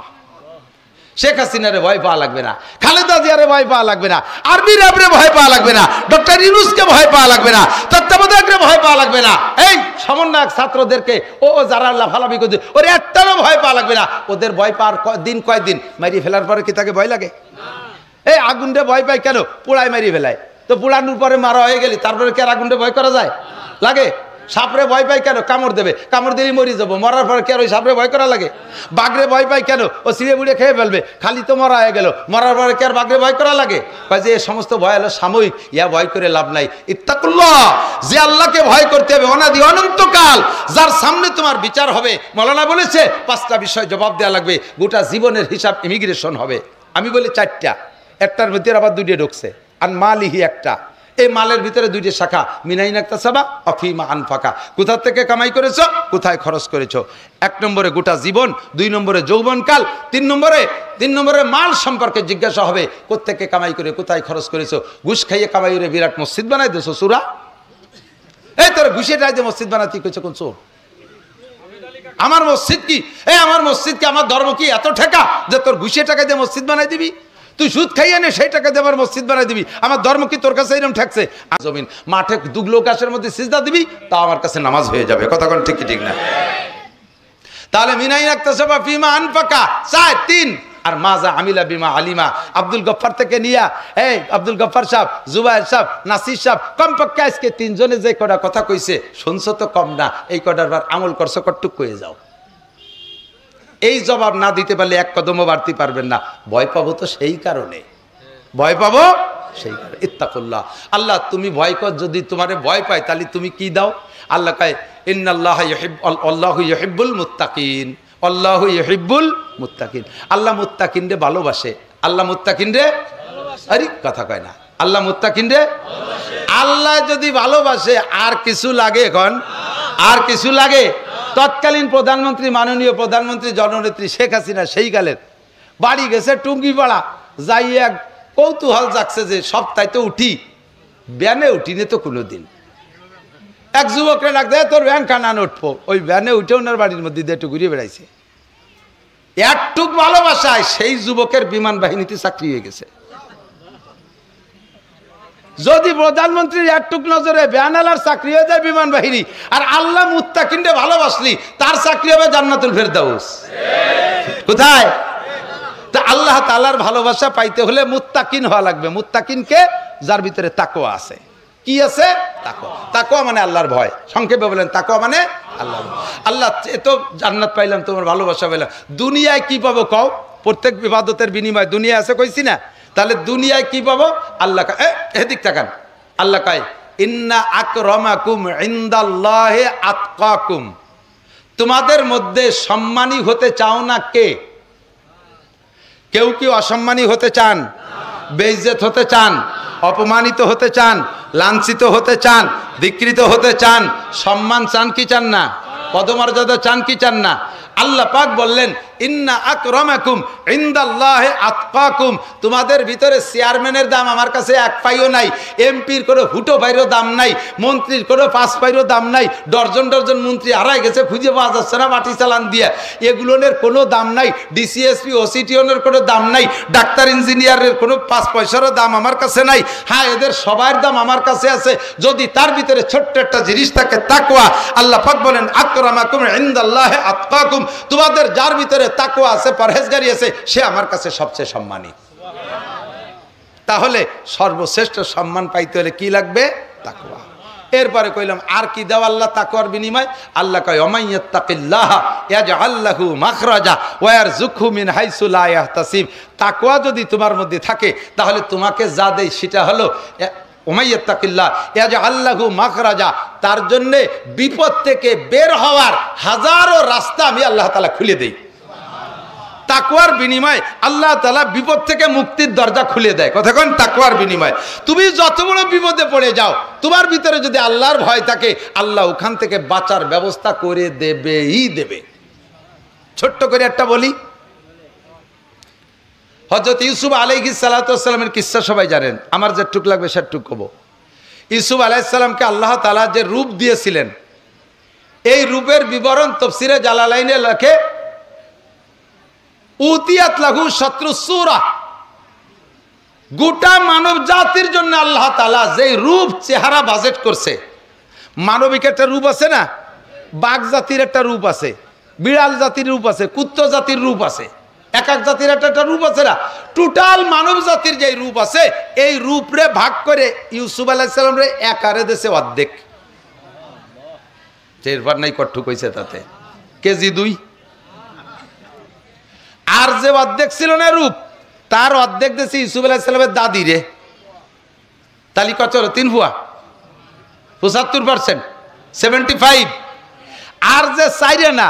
শেখ হাসিনারে ভয় পাওয়া লাগবে না, খালেদা জিয়ারে ভয় পাওয়া লাগবে না, আরবি র্যাবরে ভয় পাওয়া লাগবে না, ডক্টর ইউনূসকে ভয় পাওয়া লাগবে না, তত্ত্বাবধায়করে ভয় পাওয়া লাগবে না, এই সমন্বয়ক ছাত্রদেরকে যারা লাফালাফি করছে ওর একটারও ভয় পাওয়া লাগবে না। ওদের ভয় পাওয়ার দিন কয়দিন, মারিয়ে ফেলার পরে কি তাকে ভয় লাগে? এই আগুনটা ভয় পায় কেন? পোড়ায় মারিয়ে ফেলায়, তো পোড়ানোর পরে মারা হয়ে গেলি তারপরে কি আর আগুনটা ভয় করা যায়? লাগে? সাপরে ভয় পাই কেন? কামড় দেবে, কামড় দিলেই মরি যাবো, মরার পরে কি আর ওই সাপরে ভয় করা লাগে? বাঘরে ভয় পাই কেন? ও ছিঁড়ে বুড়ে খেয়ে ফেলবে, খালি তো মরা হয়ে গেল, মরার পরে কি আর বাঘরে ভয় করা লাগে? যে এ সমস্ত ভয় হলো সাময়িক, ইয়া ভয় করে লাভ নাই। ইত্তাকুল্লাহ, যে আল্লাহকে ভয় করতে হবে অনাদি অনন্তকাল, যার সামনে তোমার বিচার হবে। মৌলানা বলেছে 5টা বিষয় জবাব দেওয়া লাগবে, গোটা জীবনের হিসাব ইমিগ্রেশন হবে। আমি বলি 4টা, একটার ভিতরে আবার 2টে ঢুকছে। আর মালিহি একটা, এই মালের ভিতরে 2টে শাখা, মিনাইন একটা সাবা অফিমা আনফাকা, কোথা থেকে কামাই করেছো, কোথায় খরচ করেছো। 1 নম্বরে গোটা জীবন, 2 নম্বরে যৌবনকাল, 3 নম্বরে মাল সম্পর্কে জিজ্ঞাসা হবে, কোত্থেকে কামাই করে কোথায় খরচ করেছো। ঘুষ খাইয়ে কামাই করে বিরাট মসজিদ বানাই দিয়েছো সুরা, এই তোর ঘুষের রাইতে মসজিদ বানাতে কইছো কোন চোর? আমার মসজিদ কি, আমার মসজিদ কি, আমার ধর্ম কি এত ঠেকা যে তোর ঘুষের টাকা দিয়ে মসজিদ বানাই দিবি? তুই সুদ খাইয়ে নে, সেই টাকা দিয়ে আমার মসজিদ বানাই দিবি? আমার ধর্ম কি তোর কাছে এরকম ঠেকছে? জমিন মাঠে দুগলো গাছের মধ্যে সিজদা দিবি, তা আমার কাছে নামাজ হয়ে যাবে। কথা কোন ঠিক কি ঠিক না? তাহলে মিনাই রাখতে সবা ফিমা আনফাকা 4, 3 আর মাজা আমিলা বিমা আলিমা। আব্দুল গফফার থেকে নিয়া আব্দুল গফফার সাহেব, জুবাইর সাহেব, নাসির সাহেব, কমপক্ষে আজকে 3 জনে যে কটা কথা কইছে শুনছো তো কম না, এই কটার বার আমল করছো কটটুক কয়ে যাও। এই জবাব না দিতে পারলে 1 কদমও বাড়তে পারবেন না। ভয় পাবো তো সেই কারণে, ভয় পাবো সেই কারণে। ইত্তাকুল্লাহ, আল্লাহ তুমি ভয় কর, যদি তোমারে ভয় পাই তাহলে তুমি কি দাও? আল্লাহ কয় ইন্নাল্লাহা আল্লাহু ইউহিব্বুল মুত্তাকিন, আল্লাহু ইউহিব্বুল মুত্তাকিন। আল্লাহ মুত্তাকিনরে ভালোবাসে, আল্লাহ মুত্তাকিনরে আরে কথা কয় না, আল্লাহ মুত্তাকিনরে আল্লাহ যদি ভালোবাসে আর কিছু লাগে? এখন আর কিছু লাগে? তৎকালীন প্রধানমন্ত্রী, মাননীয় প্রধানমন্ত্রী জননেত্রী শেখ হাসিনা সেই কালের বাড়ি গেছে টুঙ্গিপাড়া, যাই এক কৌতূহল জাগছে যে সপ্তাহে তো উঠি, ব্যানে উঠিনি তো কোনোদিন। এক যুবকরে ডাক দেয়, তোর ব্যান কানান উঠবো, ওই ব্যানে উঠে ওনার বাড়ির মধ্যে দিয়ে একটু ঘুরিয়ে বেড়াইছে। একটুক ভালোবাসায় সেই যুবকের বিমান বাহিনীতে চাকরি হয়ে গেছে। যদি প্রধানমন্ত্রীর একটুক নজরে ব্যানালার চাকরি হয়ে যায় বিমান বাহিনী, আর আল্লাহ মুত্তাকিনরে ভালোবাসলি তার চাকরি হবে জান্নাতুল ফেরদাউস। কোথায়? তা আল্লাহ তাআলার ভালোবাসা পাইতে হলে মুত্তাকিন হওয়া লাগবে। মুত্তাকিনকে যার ভিতরে তাকওয়া আছে। কি আছে? তাকওয়া। তাকওয়া মানে আল্লাহর ভয়। সংক্ষেপে বলেন তাকওয়া মানে আল্লাহর ভয়। আল্লাহ এত জান্নাত পাইলাম, তোমার ভালোবাসা পাইলাম, দুনিয়ায় কি পাবো কও? প্রত্যেক ইবাদতের বিনিময় দুনিয়া আছে কইছি না? তাহলে দুনিয়ায় কি পাবো? আল্লাহ এদিক তাকান, আল্লাহ কয় ইন্না আকরামাকুম ইনদাল্লাহি আতকাকুম। তোমাদের মধ্যে সম্মানী হতে চাও না কে? কেউ কি অসম্মানী হতে চান? বেইজ্জত হতে চান? অপমানিত হতে চান? লাঞ্ছিত হতে চান? ধিক্কৃত হতে চান? সম্মান চান কি চান না? পদমর্যাদা চান কি চান না? আল্লাহ পাক বললেন ইন্না আকরামাকুম ইনদাল্লাহি আতকাকুম। তোমাদের ভিতরে চেয়ারম্যানের দাম আমার কাছে 1 পাইও নাই, এমপির কোনো হুটো পাইরও দাম নাই, মন্ত্রীর কোনো 5 পাইরও দাম নাই। ডর্জন ডর্জন মন্ত্রী হারাই গেছে, খুঁজে পাওয়া যাচ্ছে না মাটি চালান দিয়ে। এগুলোর কোনো দাম নাই, ডিসিএসপি ওসিটিওনের কোনো দাম নাই, ডাক্তার ইঞ্জিনিয়ারের কোনো 5 পয়সারও দাম আমার কাছে নাই। হ্যাঁ, এদের সবার দাম আমার কাছে আছে, যদি তার ভিতরে ছোট্ট একটা জিনিস থাকে তাকওয়া। আল্লাহ পাক বলেন আকরামাকুম ইনদাল্লাহি আতকাকুম। তোমাদের যার ভিতরে তাকওয়া আছে, পরহেজগারি আছে, সে আমার কাছে সবচেয়ে সম্মানী। তাহলে সর্বশ্রেষ্ঠ সম্মান পাইতে হলে কি লাগবে? তাকওয়া। এরপরে কইলাম আর কি দাও আল্লাহ তাকওয়ার বিনিময়? আল্লাহ কয় ওমাইয়াত্তাকিল্লাহ ইয়াজআল লাহু মাখরাজা ওয়া ইয়ারযুকহু মিন হাইসু লা ইয়াহতাসিব। তাকওয়া যদি তোমার মধ্যে থাকে তাহলে তোমাকে যা দেয় সেটা হলো ওমাইয়াত্তাকিল্লাহ ইয়াজআল লাহু মাখরাজা। তার জন্য বিপদ থেকে বের হওয়ার হাজারো রাস্তা আমি আল্লাহ তাআলা খুলে দেই। তাকওয়ার বিনিময়ে আল্লাহ তাআলা বিপদ থেকে মুক্তির দরজা খুলে দেয়। কতক্ষণ? তাকওয়ার বিনিময়ে। তুমি যত বড় বিপদে পড়ে যাও, তোমার ভিতরে যদি আল্লাহর ভয় থাকে, আল্লাহ ওখান থেকে বাঁচার ব্যবস্থা করে দেবেই দেবে। ছোট্ট করে একটা বলি, হযরত ইউসুফ আলাইহিস সালাতু ওয়াস সালামের কিসসা সবাই জানেন, আমার যেটুক লাগবে সেটুক কব। ইউসুফ আলাইহিস সালামকে আল্লাহ তাআলা যে রূপ দিয়েছিলেন, এই রূপের বিবরণ তাফসীরে জালালাইনে লেখে উতিয়াত লাহু শাত্রু সূরা। গোটা মানব জাতির জন্য আল্লাহ তাআলা যেই রূপ চেহারা বাজেট করছে। মানবিক একটা রূপ আছে না, বাঘ জাতির একটা রূপ আছে, বিড়াল জাতির রূপ আছে, কুত্তা জাতির রূপ আছে, এক এক জাতির একটা রূপ আছে না। টোটাল মানব জাতির যে রূপ আছে, এই রূপরে ভাগ করে ইউসুফ আলাইহিস সালাম রে একারে দেশে অর্ধেক। টেরবার নাই কট্টু কইছে তাতে কেজি 2। আর যে অর্ধেক ছিল না রূপ, তার অর্ধেক দিয়েছে ইউসুফ আলাইহিস সালামের দাদি রে। তালি কত হলো? 3 ফুয়া, 75%, 75। আর যে চাইরে না,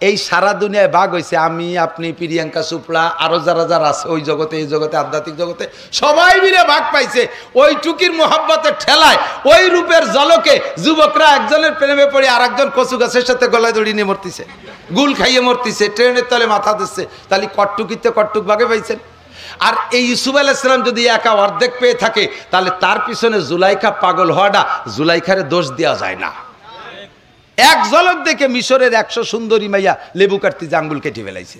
এই সারা দুনিয়ায় ভাগ হয়েছে, আমি, আপনি, প্রিয়াঙ্কা চোপড়া, আরো যারা যারা আছে ওই জগতে, এই জগতে, আধ্যাত্মিক জগতে, সবাই মিলে ভাগ পাইছে। ওই টুকির মোহাব্বতের ঠেলায়, ওই রূপের জলকে যুবকরা একজনের প্রেমে পড়ে আর একজন কচু গাছের সাথে গলায় দড়ি নিয়ে মরতেছে, গুল খাইয়ে মরতেছে, ট্রেনের তলে মাথা দিচ্ছে। তাহলে কট্টুকিতে কট্টুক ভাগে পাইছেন। আর এই ইউসুফ আলাইহিস সালাম যদি একা অর্ধেক পেয়ে থাকে, তাহলে তার পিছনে জুলাইখা পাগল হওয়াটা জুলাইখারে দোষ দেওয়া যায় না। এক ঝলক দেখে মিশরের 100 সুন্দরী মাইয়া লেবু কাটতে আঙ্গুল কেটে ফেলাইছে।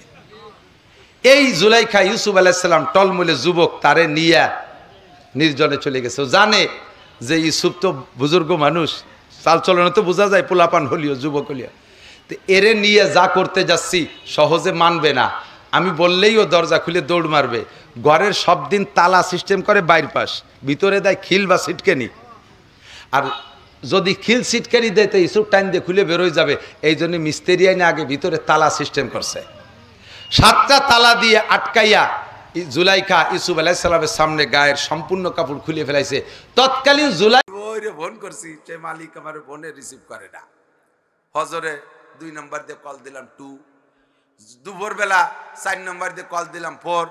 এই জুলাইখা ইউসুফ আলাইহিস সালাম টলমলে যুবক, তারে নিয়ে নির্জনে চলে গেছে। জানে যে ইউসুফ তো বুজুর্গ মানুষ, চালচলনে তো বোঝা যায় পোলাপান হলিও, যুবক হলিও। তো এরে নিয়ে যা করতে যাচ্ছি সহজে মানবে না, আমি বললেই ও দরজা খুলে দৌড় মারবে। ঘরের সব দিন তালা সিস্টেম করে বাইর পাশ, ভিতরে দেয় খিল বা সিটকেনি। আর যদি খিল সিটকেনি দেয় তো ইসুফ টাইম দিয়ে খুলে বেরোয় যাবে। এই জন্য মিস্ত্রি আইনে আগে ভিতরে তালা সিস্টেম করছে। 7টা তালা দিয়ে আটকাইয়া জুলাইখা ইউসুফ আলাইহিস সালামের সামনে গায়ের সম্পূর্ণ কাপড় খুলে ফেলাইছে। তৎকালীন জুলাই ওরে ফোন করছি, সে মালিক আমার ফোনে রিসিভ করে না। ফজরে 2 নম্বর দিয়ে কল দিলাম 2, দুপুরবেলা 4 নম্বর দিয়ে কল দিলাম 4,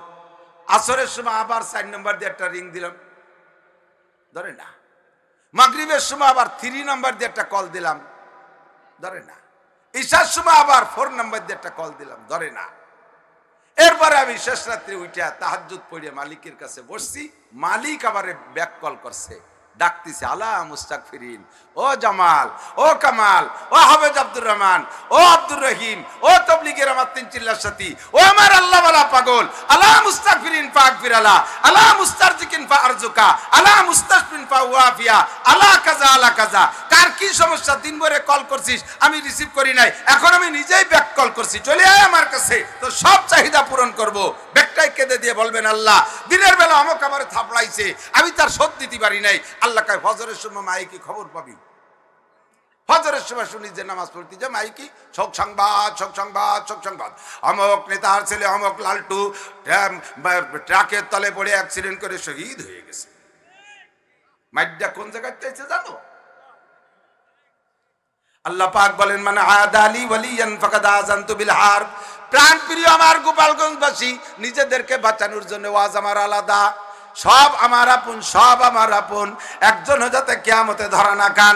আসরের সময় আবার 4 নম্বর দিয়ে একটা রিং দিলাম, ধরে না। মাগরিবের সময় আবার 3 নম্বর দিয়ে একটা কল দিলাম, ধরে না। ঈশার সময় আবার 4 নম্বর দিয়ে একটা কল দিলাম, ধরে না। এরপরে আমি শেষ রাত্রে উঠে তাহাজ্জুদ পড়ে মালিকের কাছে বসছি। মালিক আবার ব্যাক কল করছে, ডাকতেছে, আলা মুস্তাগফিরিন, ও জামাল, ও কামাল, ও হাফেজ আব্দুর রহমান, ও আব্দুর রহিম, ও তবলিগের আমার 3 চিল্লার সাথী, ও আমার আল্লাহ ওয়ালা পাগল, আলা মুস্তাগফিরিন ফাগফির আলা, আলা মুস্তারজিকিন ফারজুকা, আলা মুস্তাশফিন ফাওয়াফিয়া, আলা কাজা আলা কাজা। কার কি সমস্যা? দিন ভরে কল করছিস, আমি রিসিভ করি নাই, এখন আমি নিজেই ব্যাক কল করছি, চলে আয় আমার কাছে, তো সব চাহিদা পূরণ করব। ব্যাকটাই কেঁদে দিয়ে বলবেন, আল্লাহ দিনের বেলা আমাক আমার থাপড়াইছে, আমি তার শোধ দিতে পারি নাই। আল্লাহ কয়, ফজরের সময় মাইকি খবর পাবি। ফজরের সময় শুনি যে নামাজ পড়তে যে মাইকি, শোক সংবাদ, শোক সংবাদ, শোক সংবাদ, অমক নেতার ছেলে অমক লালটু ট্রাকের তলে পড়ে অ্যাক্সিডেন্ট করে শহীদ হয়ে গেছে। মাইডা কোন জায়গায় চাইছে জানো? আল্লাহ পাক বলেন, মানে আদালি ওয়ালিয়ান ফাকাদ আযানতু বিল হারব। প্রাণ প্রিয় আমার গোপালগঞ্জবাসী, নিজেদেরকে বাঁচানোর জন্য ওয়াজ আমার আলাদা, সব আমার আপন, সব আমার আপন। একজনও যাতে কিয়ামতে ধরা না খান,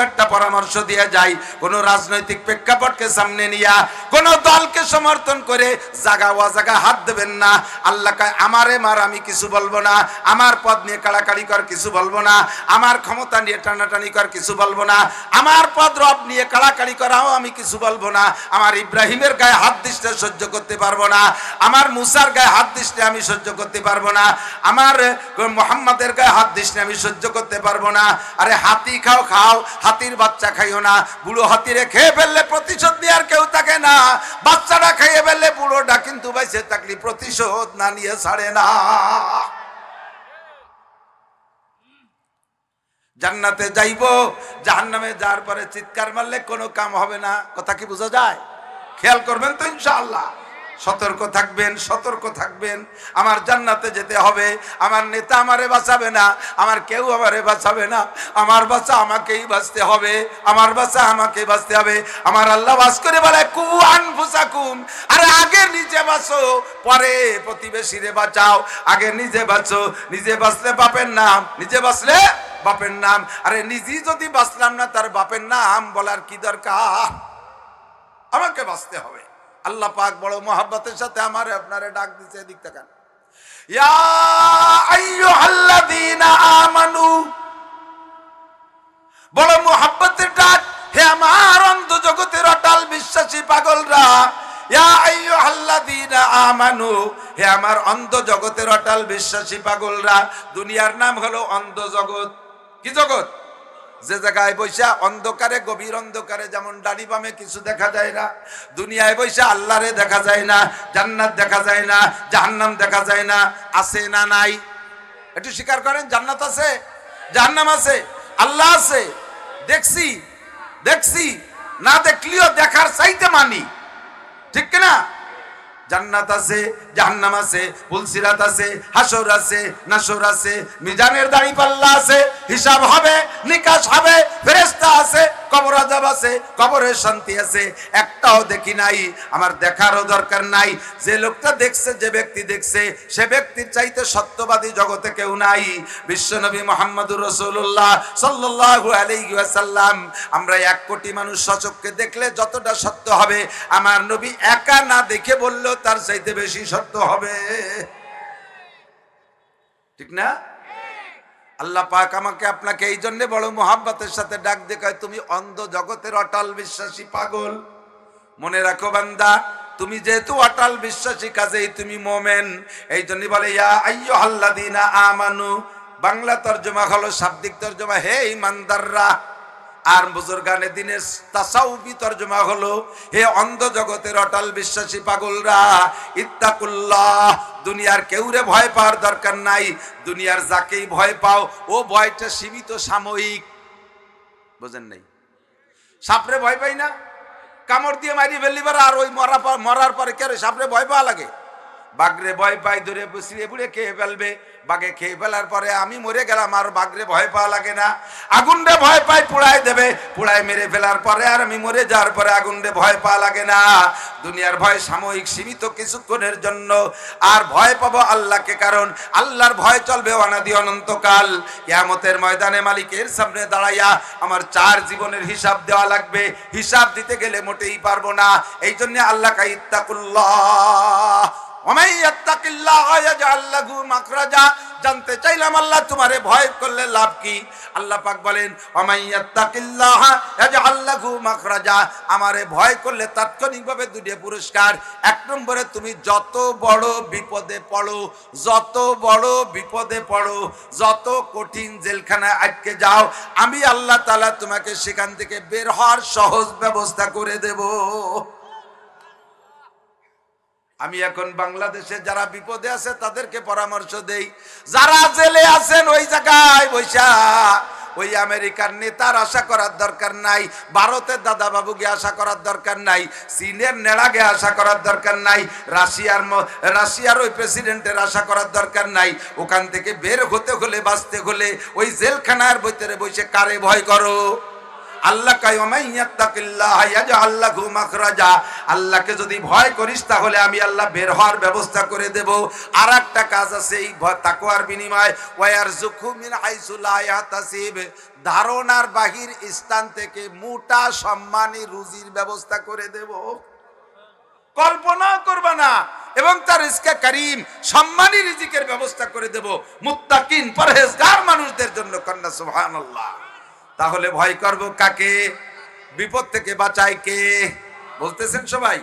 একটা পরামর্শ দিয়ে যাই। কোন রাজনৈতিক প্রেক্ষাপটকে সামনে নিয়া কোন দলকে সমর্থন করে জাগা ওয়া জাগা হাত দেবেন না। আল্লাহ কয়, আমারে মার, আমি কিছু বলবো না। আমার পদ নিয়ে কাড়াকাড়ি কর, কিছু বলবো না। আমার ক্ষমতা নিয়ে টানাটানি কর, কিছু বলবো না। আমার পদ রব নিয়ে কাড়াকাড়ি করাও আমি কিছু বলবো না। আমার ইব্রাহিমের গায়ে হাত দিতে সহ্য করতে পারবো না। আমার মুসার গায়ে হাত দিতে আমি সহ্য করতে পারবো না। আমার মোহাম্মদের গায়ে হাত দিতে আমি সহ্য করতে পারবো না। আরে হাতি খাও খাও, হাতির বাচ্চা খাইও না। বুড়ো হাতিরে খেয়ে ফেললে প্রতিশোধ নেওয়ার কেউ থাকে না। বাচ্চাটা খাইয়ে ফেললে বুড়োটা কিন্তু বাইসে থাকলে প্রতিশোধ না নিয়ে ছাড়ে না। জান্নাতে যাইবো, জাহান্নামে যাওয়ার পরে চিৎকার মারলে কোনো কাম হবে না। কথা কি বোঝা যায়? খেয়াল করবেন তো ইনশাআল্লাহ। সতর্ক থাকবেন, সতর্ক থাকবেন। আমার জান্নাতে যেতে হবে। আমার নেতা আমারে বাঁচাবে না, আমার কেউ আমারে বাঁচাবে না। আমার বাঁচা আমাকেই বাঁচতে হবে, আমার বাঁচা আমাকেই বাঁচতে হবে। আমার আল্লাহ বাস করে বলে, কু আনফুসাকুম, আরে আগে নিজে বাঁচো, পরে প্রতিবেশীরে বাঁচাও। আগে নিজে বাঁচো, নিজে বাঁচলে বাপের নাম, নিজে বাঁচলে বাপের নাম। আরে নিজেই যদি বাঁচলাম না, তার বাপের নাম বলার কি দরকার? আমাকে বাঁচতে হবে। আল্লাহ পাক বড় মহব্বতের সাথে আমারে আপনারে ডাক দিতে, এদিক তাকান। ইয়া আইয়ুহাল্লাযীনা আমানু, বড় মহব্বতের ডাক। হে আমার অন্ধ জগতের অটাল বিশ্বাসী পাগলরা, ইয়া আইয়ুহাল্লাযীনা আমানু, হে আমার অন্ধ জগতের অটাল বিশ্বাসী পাগলরা। দুনিয়ার নাম হলো অন্ধ জগৎ। কি জগৎ? যে জায়গায় বৈশা অন্ধকারে, গভীর অন্ধকারে যেমন ডানি বামে কিছু দেখা যায় না, দুনিয়ায় বৈশা আল্লাহরে দেখা যায় না, জান্নাত দেখা যায় না, জাহান্নাম দেখা যায় না। আছে না নাই? একটু স্বীকার করেন, জান্নাত আছে, জাহান্নাম আছে, আল্লাহ আছে। দেখছি দেখছি না দেখলেও দেখার চাইতে মানি, ঠিক না? জান্নাত আছে, জাহান্নাম আছে, পুলসিরাত আছে, হাসর আছে, নাসর আছে, মিজানের দাঁড়িপাল্লা আছে, হিসাব হবে, নিকাশ হবে, ফেরেশতা আছে, কবর আযাব আছে, কবরের শান্তি আছে। একটাও দেখি নাই, আমার দেখারও দরকার নাই। যে লোকটা দেখছে, যে ব্যক্তি দেখছে, সে ব্যক্তির চাইতে সত্যবাদী জগতে কেউ নাই। বিশ্বনবী মুহাম্মদুর রাসূলুল্লাহ সাল্লাল্লাহু আলাইহি ওয়াসাল্লাম, আমরা 1 কোটি মানুষ সচক্ষে দেখলে যতটা সত্য হবে, আমার নবী একা না দেখে বললেও তার চাইতে বেশি সত্য হবে, ঠিক না? আল্লাহ পাক আমাকে আপনাকে এই জন্য বড় মোহাব্বতের সাথে ডাক দেখায়, তুমি অন্ধ জগতের অটল বিশ্বাসী পাগল। মনে রাখো বান্দা, তুমি যেহেতু অটল বিশ্বাসী, কাজেই তুমি মোমেন। এই জন্য বলে ইয়া আইয়ুহাল্লাযীনা আমানু, বাংলা তরজমা হলো শাব্দিক তরজমা, হে ঈমানদাররা। আর বুজুর্গানে দিনের তাসাউফি তরজমা হলো, হে অন্ধ জগতের অটল বিশ্বাসী পাগলরা, ইত্তাকুল্লাহ, দুনিয়ার কেউরে ভয় পাওয়ার দরকার নাই। দুনিয়ার যাকেই ভয় পাও, ও ভয়টা সীমিত, সাময়িক। বুঝেন নাই? সাপরে ভয় পাই না, কামড় দিয়ে মারি ফেললিবার, আর ওই মরার পরে কে সাপরে ভয় পাওয়া লাগে? বাঘরে ভয় পাই, ধরে বুঝিয়ে বুড়ে খেয়ে ফেলবে। বাঘে খেয়ে ফেলার পরে আমি মরে গেলাম, আর বাঘরে ভয় পাওয়া লাগে না। আগুনরে ভয় পাই, পুড়াই দেবে, পুড়াই মেরে ফেলার পরে আর আমি মরে যাওয়ার পরে আগুনরে ভয় পাওয়া লাগে না। দুনিয়ার ভয় সাময়িক, সীমিত, কিছুক্ষণের জন্য। আর ভয় পাবো আল্লাহকে, কারণ আল্লাহর ভয় চলবে অনাদি অনন্তকাল। কিয়ামতের ময়দানে মালিকের সামনে দাঁড়াইয়া আমার 4 জীবনের হিসাব দেওয়া লাগবে। হিসাব দিতে গেলে মোটেই পারবো না। এই জন্য আল্লাহ কা ইত্তাকুল্লাহ, জানতে চাইলাম আল্লাহ তোমারে ভয় করলে লাভ কি? আল্লাহ পাক বলেন আমারে ভয় করলে তাৎক্ষণিকভাবে 2টি পুরস্কার। 1 নম্বরে, তুমি যত বড় বিপদে পড়ো, যত বড় বিপদে পড়ো, যত কঠিন জেলখানায় আটকে যাও, আমি আল্লাহ তাআলা তোমাকে সেখান থেকে বের হওয়ার সহজ ব্যবস্থা করে দেব। আমি এখন বাংলাদেশে যারা বিপদে আছে তাদেরকে পরামর্শ দেই, যারা জেলে আছেন ওই জায়গায় বৈশা ওই আমেরিকার নেতার আশা করার দরকার নাই, ভারতের দাদা বাবুকে আশা করার দরকার নাই, চীনের নেড়াকে আশা করার দরকার নাই, রাশিয়ার ওই প্রেসিডেন্টের আশা করার দরকার নাই। ওখান থেকে বের হতে হলে, বাঁচতে হলে ওই জেলখানার ভিতরে বসে কারে ভয় করো? আল্লাহ আল্লাহকে যদি ভয় করিস তাহলে আমি আল্লাহ বের হওয়ার ব্যবস্থা করে দেব। আর একটা কাজ আছে, এই তাকওয়ার বিনিময় ওয়ারযুকহু মিন হাইসু লা ইয়াহতাসিব, ধারণার বাহির স্থান থেকে মোটা সম্মানী রুজির ব্যবস্থা করে দেব। কল্পনা করবা না, এবং তার রিজকে কারীম, সম্মানী রিজিকের ব্যবস্থা করে দেব মুত্তাকিন, পরহেজগার মানুষদের জন্য। কন্যা সুবহানাল্লাহ। তাহলে ভয় করব কাকে? বিপদ থেকে বাঁচায় কে? বলতেছেন সবাই?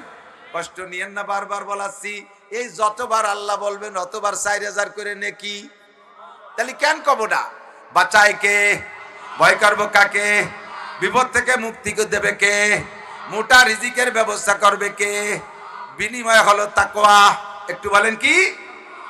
কষ্ট নিয়েন না, বারবার বলাচ্ছি। এই যতবার আল্লাহ বলবেন অতবার 4000 করে নেকি। তাহলে কেন কব না? বাঁচায় কে? ভয় করব কাকে? বিপদ থেকে মুক্তি দেবে কে? মোটা রিজিকের ব্যবস্থা করবে কে? বিনিময় হলো তাকওয়া। একটু বলেন কি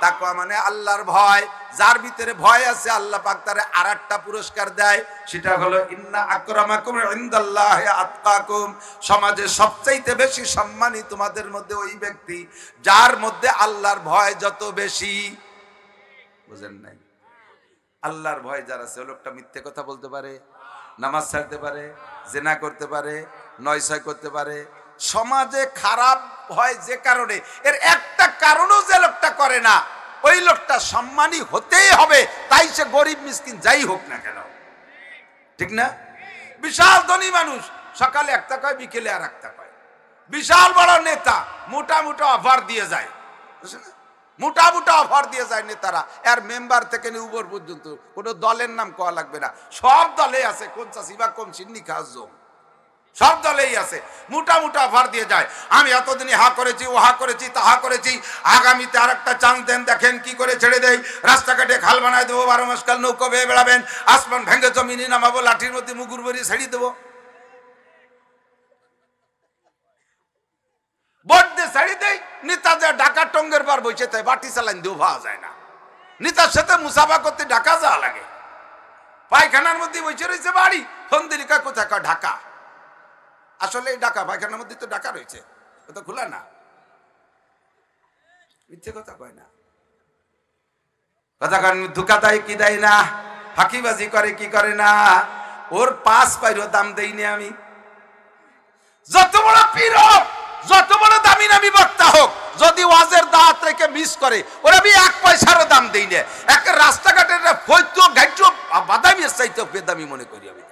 তাকওয়া? মানে আল্লাহর ভয়। যার ভিতরে ভয় আছে আল্লাহ পাক তারে আরেকটা পুরস্কার দেয়, সেটা হলো ইন্না আকরামাকুম ইনদাল্লাহি আতকাকুম। সমাজে সবচাইতে বেশি সম্মানী তোমাদের মধ্যে ওই ব্যক্তি যার মধ্যে আল্লাহর ভয় যত বেশি। বুঝেন নাই? আল্লাহর ভয় যার আছে, ওই লোকটা মিথ্যে কথা বলতে পারে, নামাজ ছাড়তে পারে, জিনা করতে পারে, নয়ছয় করতে পারে। সমাজে খারাপ হয় যে কারণে, এর একটা কারণও যে লোকটা করে না, ওই লোকটা সম্মানী হতেই হবে, তাই সে গরিব মিসকিন যাই হোক না কেন, ঠিক না? বিশাল ধনী মানুষ সকালে একটা কয়, বিকেলে আর একটা কয়। বিশাল বড় নেতা মোটা মোটা অফার দিয়ে যায়, মোটা মোটা অফার দিয়ে যায় নেতারা। এর মেম্বার থেকে নিয়ে উপর পর্যন্ত কোনো দলের নাম কওয়া লাগবে না, সব দলে আছে। কোন চাষি বা কম সিন্নি খাজম, সব দলেই আছে। মোটা মোটা অফার দিয়ে যায়, আমি এতদিন হা করেছি, ও হা করেছি, তাহা করেছি, আগামীতে আর একটা চান্স দেন, দেখেন কি করে ছেড়ে দেয়। রাস্তাঘাটে খাল বানায় দেবো, 12 মাস কাল নৌকো বেয়ে বেড়াবেন, আসমান ভেঙে জমিনে নামাবো, লাঠির মধ্যে মুগুর বেরিয়ে ছেড়ে দেবো। ভোট দিয়ে ছেড়ে দেয়। নেতা যা ঢাকা টঙ্গের পার বসে তাই বাটি চালান দিয়েও পাওয়া যায় না। নেতার সাথে মুসাফা করতে ঢাকা যাওয়া লাগে। পায়খানার মধ্যে বসে রয়েছে বাড়ি, ফন্দিরিকা কোথাকার ঢাকা। আসলে এই ঢাকা, পায়খানার মধ্যে তো ঢাকা রয়েছে, ও তো খোলা না। মিথ্যে কথা কয় না, কথা কান ধোকা দেয় কি দেয় না, ফাঁকিবাজি করে কি করে না। ওর 5 পাইরও দাম দেইনি আমি। যত বড় পীর হোক, যত বড় দামি নামি বক্তা হোক, যদি ওয়াজের দাঁত রেখে মিস করে, ওরা আমি 1 পয়সারও দাম দেই না। এক রাস্তাঘাটের ফৈতো গাইটো বাদামির চাইতে বেদামি মনে করি আমি।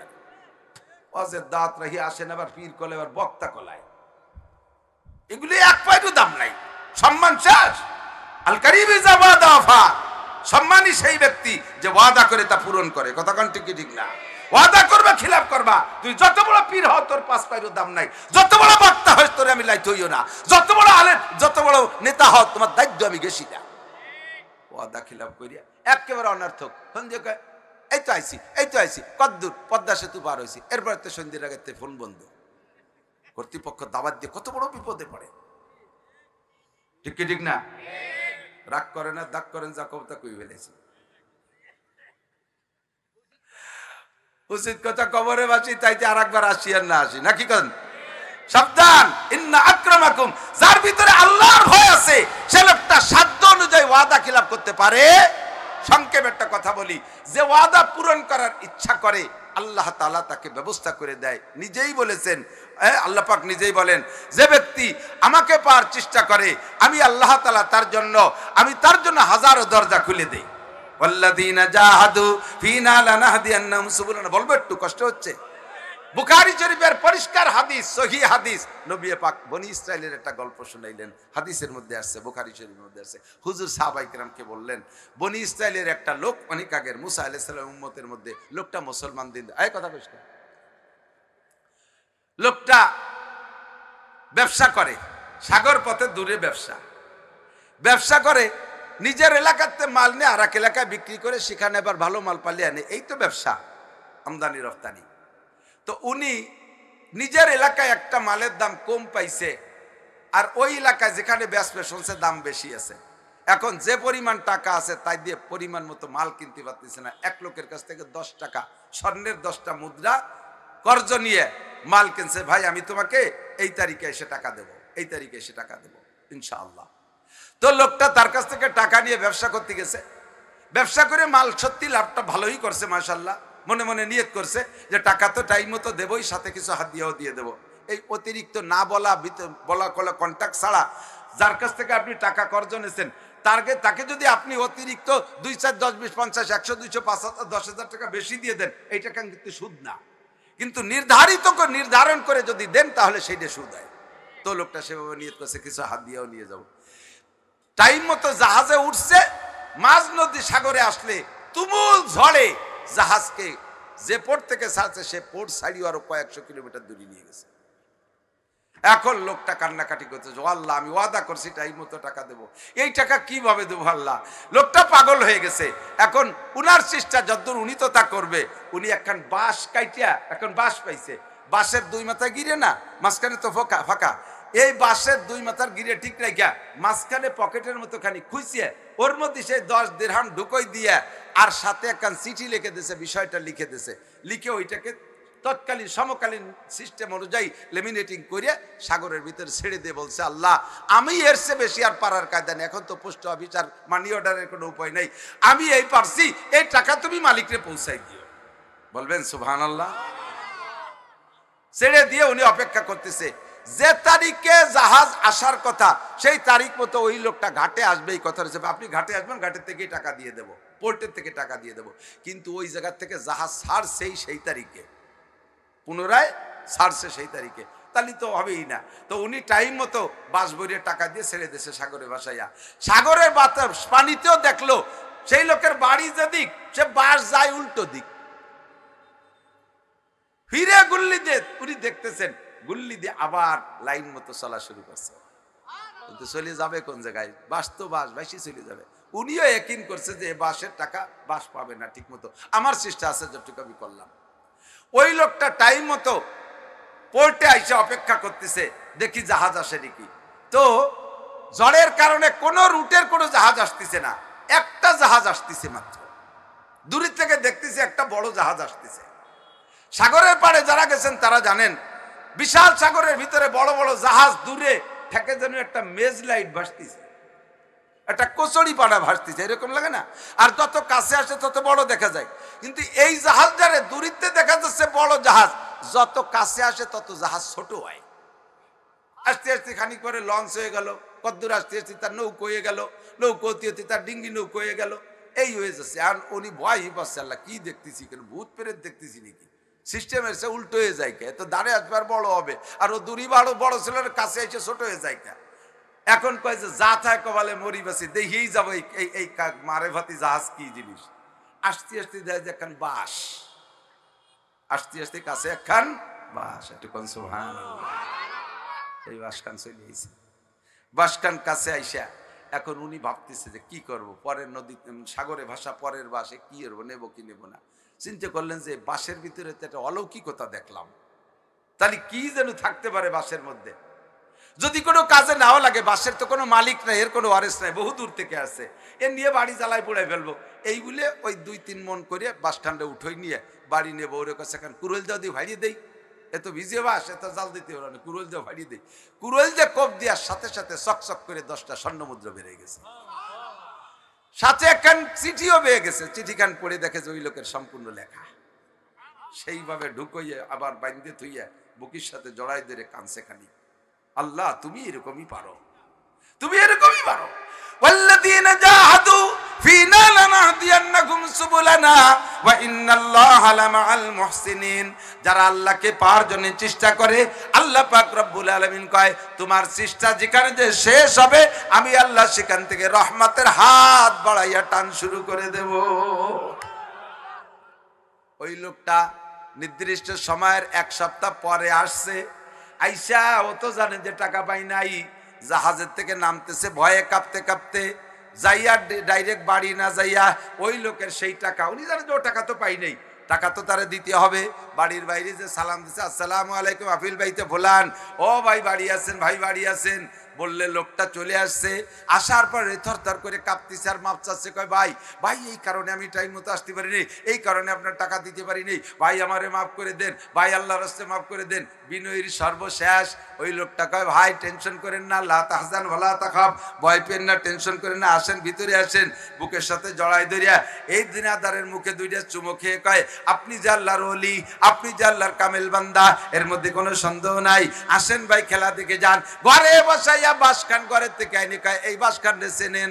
ওয়াজের দাঁত রেখে আসেন, আবার পীর কলে, আবার বক্তা কলায়, এগুলি 1 পয়সারও দাম নাই। সম্মান শেষ। আল কারিম ইজা ওয়াদা ওয়াফা, সম্মানী সেই ব্যক্তি যে ওয়াদা করে তা পূরণ করে। কথা কোন ঠিক কি ঠিক না? ওয়াদা করবা, খিলাফ করবা। তুই যত বড় পীর হও, তোর 5 পয়সারও দাম নাই। যত বড় বক্তা হস, তোরে আমি লাইত হইও না। যত বড় আলেম, যত বড় নেতা হও, তোমার দায়িত্ব আমি গেছি না। ওয়াদা খিলাফ করিয়া একেবারে অনর্থক। সন্ধ্যে কয় এই তো আইছি, এই তো আইছি, কদ্দূর? পদ্মা সেতু পার হয়েছি। এরপরে তো সন্ধ্যের আগে ফোন বন্ধ। কর্তৃপক্ষ দাওয়াত দিয়ে কত বড় বিপদে পড়ে। ঠিক কি ঠিক না? রাগ করে না, দাগ করেন, যা কবতা কই ফেলেছি। উচিত কথা কবরে বাসি, তাইতে আর একবার আসি আর না আসি, নাকি কন? সাবধান, ইন্না আক্রামাকুম, যার ভিতরে আল্লাহর ভয় আছে, সে লোকটা সাধ্য অনুযায়ী ওয়াদা খিলাফ করতে পারে। সংক্ষেপে একটা কথা বলি, যে ওয়াদা পূরণ করার ইচ্ছা করে, আল্লাহ তাআলা তাকে ব্যবস্থা করে দেয়। নিজেই বলেছেন, আল্লাহ পাক নিজেই বলেন, যে ব্যক্তি আমাকে পাওয়ার চেষ্টা করে, আমি আল্লাহ তাআলা তার জন্য হাজারো দরজা খুলে দেই। ওয়াল্লাযীনা জাহাদু ফীনা লানাহদিয়ান্নাহুম সুবুলানা। বলবো একটু কষ্ট হচ্ছে। বুখারী শরীফের পরিষ্কার হাদিস, সহিহ হাদিস। নবী পাক বনি ইসরাইলের একটা গল্প শুনাইলেন, হাদিসের মধ্যে আসছে, বুখারী শরীফের মধ্যে আছে। হুজুর সাহাবায়ে কেরামকে বললেন, বনি ইসরাইলের একটা লোক অনেক আগের, মুসা আলাইহিস সালাম উম্মতের মধ্যে, লোকটা মুসলমান দিন, এই কথা কইছ না, লোকটা ব্যবসা করে, সাগর পথে দূরে ব্যবসা করে, নিজের এলাকাতে মাল নিয়ে আর এক এলাকায় বিক্রি করে, সেখানে আবার ভালো মাল পালিয়ে আনে। এই তো ব্যবসা, আমদানি রপ্তানি। তো উনি নিজের এলাকায় একটা মালের দাম কম পাইছে, আর ওই এলাকায় যেখানে বেচবে শুনছে দাম বেশি আছে। এখন যে পরিমাণ টাকা আছে তাই দিয়ে পরিমাণ মতো মাল কিনতে পারতেছে না। এক লোকের কাছ থেকে 10 টাকা স্বর্ণের 10টা মুদ্রা কর্জ নিয়ে মাল কিনছে। ভাই আমি তোমাকে এই তারিখে এসে টাকা দেবো, এই তারিখে এসে টাকা দেবো ইনশাআল্লাহ। তো লোকটা তার কাছ থেকে টাকা নিয়ে ব্যবসা করতে গেছে। ব্যবসা করে মাল সত্যি লাভটা ভালোই করছে, মাশাআল্লাহ। মনে মনে নিয়ত করছে যে টাকা তো টাইম মতো দেবই, সাথে কিছু হাদিয়াও দিয়ে দেবো। এই অতিরিক্ত না বলা কন্ট্যাক্ট ছাড়া যার কাছ থেকে আপনি টাকা কর্জ নিয়েছেন, তাকে যদি আপনি অতিরিক্ত 2, 4, 10, 20, 50, 100, 200, 5,000, 10,000 টাকা বেশি দিয়ে দেন, এই টাকা কিন্তু সুদ না। কিন্তু নির্ধারণ করে যদি দেন, তাহলে সেইটা সুদ হয়। তো লোকটা সেভাবে নিয়ত করছে কিছু হাদিয়াও নিয়ে যাবো। টাইম মতো জাহাজে উঠছে, মাঝ নদী সাগরে আসলে তুমুল ঝড়ে জাহাজকে যে পোর্ট থেকে ছাড়ছে, সে পোর্ট ছাড়িয়ে আরো কয়েকশো কিলোমিটার দূরে নিয়ে গেছে। এখন লোকটা কান্নাকাটি করছে, আল্লাহ আমি ওয়াদা করছি টাইম মতো টাকা দেবো, এই টাকা কিভাবে দেবো আল্লাহ। লোকটা পাগল হয়ে গেছে। এখন উনার চেষ্টা যতদূর, উনি তো তা করবে। উনি একখান বাঁশ কাইটিয়া, এখন বাঁশ পাইছে, বাঁশের 2 মাথায় গিরে না, মাঝখানে তো ফাঁকা, এই বাঁশের 2 মাথার গিরে ঠিক রাখা মাঝখানে পকেটের মতো খানি খুঁজছে, ওর মধ্যে সেই 10 দিরহাম ঢুকই দিয়ে, আর সাথে একখান চিঠি লিখে দিয়েছে, বিষয়টা লিখে দিয়েছে। লিখে ওইটাকে তৎকালীন সমকালীন সিস্টেম অনুযায়ী লেমিনেটিং করে সাগরের ভিতরে ছেড়ে দিয়ে বলছে, আল্লাহ আমি এর চেয়ে বেশি আর পারার কায়দা নেই। এখন তো পোস্ট অফিস আর মানি অর্ডারের কোনো উপায় নেই, আমি এই পারছি, এই টাকা তুমি মালিকরে পৌঁছাই দিও। বলবেন সুবহানাল্লাহ। ছেড়ে দিয়ে উনি অপেক্ষা করতেছে। যে তারিখে জাহাজ আসার কথা, সেই তারিখ মতো ওই লোকটা ঘাটে আসবে। এই কথা রয়েছে, আপনি ঘাটে আসবেন, ঘাটের থেকেই টাকা দিয়ে দেবো, পোর্টের থেকে টাকা দিয়ে দেবো। কিন্তু ওই জায়গার থেকে জাহাজ ছাড়ছেই সেই তারিখে, পুনরায় ছাড়ছে সেই তারিখে, তাহলে তো হবেই না। তো উনি টাইম মতো বাস ভরিয়ে টাকা দিয়ে ছেড়ে দিয়েছে সাগরে ভাসাইয়া। সাগরের বাতাস পানিতেও দেখলো সেই লোকের বাড়ি যেদিক, সে বাস যায় উল্টো দিক। ফিরে গুল্লি দিয়ে উনি দেখতেছেন, গুল্লি দিয়ে আবার লাইন মতো চলা শুরু করছে। কিন্তু চলে যাবে কোন জায়গায়? বাস তো বাস ভাসি চলে যাবে। উনিও ইয়াকিন করছে যে বাসের টাকা বাস পাবে না ঠিক মতো, আমার চেষ্টা আছে যতটুকু আমি করলাম। ওই লোকটা টাইম মতো পোর্টে আইসে অপেক্ষা করতেছে, দেখি জাহাজ আসে নাকি। তো ঝড়ের কারণে কোন রুটের কোনো জাহাজ আসতেছে না, একটা জাহাজ আসতেছে মাত্র। দূরে থেকে দেখতেছে একটা বড় জাহাজ আসতেছে। সাগরের পাড়ে যারা গেছেন তারা জানেন, বিশাল সাগরের ভিতরে বড় বড় জাহাজ, দূরে ঠেকে যেন একটা মেজ লাইট ভাসতেছে, একটা কচুরি পাড়া ভাসতেছে, এরকম লাগে না? আর যত কাছে আসে তত বড় দেখা যায়। কিন্তু এই জাহাজটারে দূরিতে দেখা যাচ্ছে বড় জাহাজ, যত কাছে আসে তত জাহাজ ছোট হয়। আস্তে আস্তে খানিক পরে লঞ্চ হয়ে গেল, কদ্দূর আস্তে আস্তে তার নৌকো হয়ে গেল, নৌকো হতে হতে তার ডিঙ্গি নৌকো হয়ে গেল, এই হয়ে যাচ্ছে। আর উনি ভয়ই পাচ্ছে, আল্লাহ কি দেখতেছি, কেন ভূত প্রেত দেখতেছি নাকি? সিস্টেমের সে উল্টো হয়ে যায় কে, তো দাঁড়ে আসবার বড় হবে, আর ও দূরি বড় ছিল, কাছে এসে ছোট হয়ে যায় কে। এখন কয় যে যা থাক কবালে মরি বাসি, দেখেই যাবো এই মারে ভাতি জাহাজ কি জিনিস। আস্তে আস্তে দেয় যে একখান বাস, আস্তে আস্তে কাছে একখান বাস, একটু সুবহানাল্লাহ। এই বাসখান চলে আইছে, বাসখান কাছে আইসা এখন উনি ভাবতেছে যে কি করব, পরের নদী সাগরে ভাষা পরের বাসে কি করবো, নেবো কি নেবো না। চিন্তা করলেন যে বাসের ভিতরে তো একটা অলৌকিকতা দেখলাম, তাহলে কি যেন থাকতে পারে বাসের মধ্যে, যদি কোনো কাজে নাও লাগে। বাসের তো কোনো মালিক নাই, এর কোনো ওয়ারেস নাই, বহু দূর থেকে আসে, এ নিয়ে বাড়ি জ্বালায় পোড়ায় ফেলবো। এই বলে ওই 2-3 মন করে বাসখানটা উঠোই নিয়ে বাড়ি নেবো। ওর কাছে এখন কুরুল দাও দিয়ে ভাড়িয়ে দেই, এত ভিজে বাস, এত জাল দিতে পারো না, কুরুল দাও ভাড়িয়ে দেই। কুরুল দিয়ে কোপ দেওয়ার সাথে সাথে চকচক করে 10টা স্বর্ণমুদ্রা বেড়ে গেছে, সাথে একখান চিঠিও পেয়ে গেছে। চিঠিখান পড়ে দেখে যে ওই লোকের সম্পূর্ণ লেখা। সেইভাবে ঢুকইয়ে আবার বাইন্দে থইয়া বুকির সাথে জড়াই ধরে কানছে খানি, আল্লাহ তুমি এরকমই পারো, তুমি এরকমই পারো। ওয়াল্লাযীনা জাহাদু ফীনা লানাহদিয়ান্নাকুম সুবুলানা ওয়া ইন্নাল্লাহা লামাআল মুহসিনিন। যারা আল্লাহকে পাওয়ার জন্য চেষ্টা করে, আল্লাহ পাক রব্বুল আলামিন কয় তোমার চেষ্টা যেখানে যে শেষ হবে, আমি আল্লাহ সেখান থেকে রহমতের হাত বাড়াইয়া টান শুরু করে দেব। ওই লোকটা নির্দিষ্ট সময়ের 1 সপ্তাহ পরে আসছে। আইসা ও তো জানে যে টাকা পাই নাই, জাহাজের থেকে নামতেছে ভয়ে কাঁপতে কাঁপতে, যাইয়া ডাইরেক্ট বাড়ি না যাইয়া ওই লোকের সেই টাকা, উনি জানেন যে ও টাকা তো পাই নাই, টাকা তো তারা দিতে হবে। বাড়ির বাইরে যে সালাম দিচ্ছে, আসসালামু আলাইকুম আফিল ভাইতে ভোলান, ও ভাই বাড়ি আছেন, ভাই বাড়ি আছেন বললে লোকটা চলে আসছে। আসার পরে থরথর করে কাঁপতেছে আর মাপ চাচ্ছে, কয় ভাই ভাই এই কারণে আমি টাইম মতো আসতে পারিনি, এই কারণে আপনার টাকা দিতে পারিনি, ভাই আমারে মাফ করে দেন, ভাই আল্লাহর রাস্তায় মাফ করে দেন। বিনয়ের সর্বশেষ ওই লোকটা কয় ভাই টেনশন করেন না, লা তাহজান ওয়ালা তাখাফ, ভয় পেন না, টেনশন করেন না, আসেন ভিতরে আসেন। বুকের সাথে জড়াই ধরিয়া এই দিনাদারের মুখে 2টা চুমো খেয়ে কয় আপনি যে আল্লাহর ওলি, আপনি যে আল্লাহর কামেল বান্দা, এর মধ্যে কোনো সন্দেহ নাই, আসেন ভাই খেলা দেখে যান। ঘরে বসাইয়া বাসখান ঘরের থেকে আইনি কয় এই বাসখানটা চেনেন,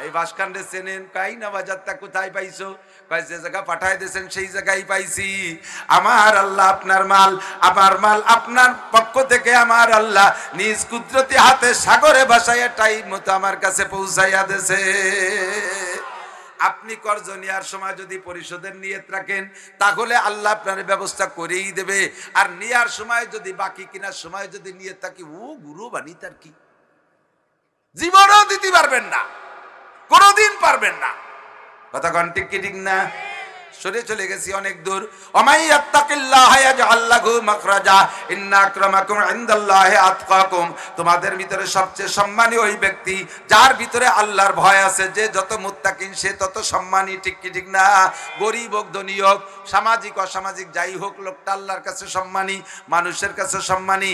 এই বাসখানটা চেনেন? কাই না বাজারটা কোথায় পাইছো? কয় যে জায়গা পাঠায় দিয়েছেন সেই জায়গায় পাইছি। আমার আল্লাহ আপনার মাল, আমার মাল আপনার পক্ষ থেকে আমার আল্লাহ নিজ কুদরতি হাতে সাগরে ভাসাইয়া টাইম মতো আমার কাছে পৌঁছাইয়া দিয়েছে। আপনি কর্জ নেওয়ার সময় যদি পরিশোধের নিয়ত রাখেন, তাহলে আল্লাহ আপনার ব্যবস্থা করেই দেবে। আর নেওয়ার সময় যদি, বাকি কেনার সময় যদি নিয়ত থাকে ও গুরু বানি, তার কি জীবনও দিতে পারবেন না, কোনদিন পারবেন না। কথা কোন ঠিক কি ঠিক না? সরে চলে গেছি অনেক দূর। ওমাই ইয়াত্তাকিল্লাহ ইয়াজআল লাহু মাখরাজা ইন্না আকরামাকুম ইনদাল্লাহি আতকাকুম। তোমাদের ভিতরে সবচেয়ে সম্মানী ওই ব্যক্তি যার ভিতরে আল্লাহর ভয় আছে। যে যত মুত্তাকিন সে তত সম্মানী, ঠিক কি ঠিক না? গরিব হোক ধনী হোক, সামাজিক অসামাজিক যাই হোক, লোকটা আল্লাহর কাছে সম্মানী, মানুষের কাছে সম্মানী।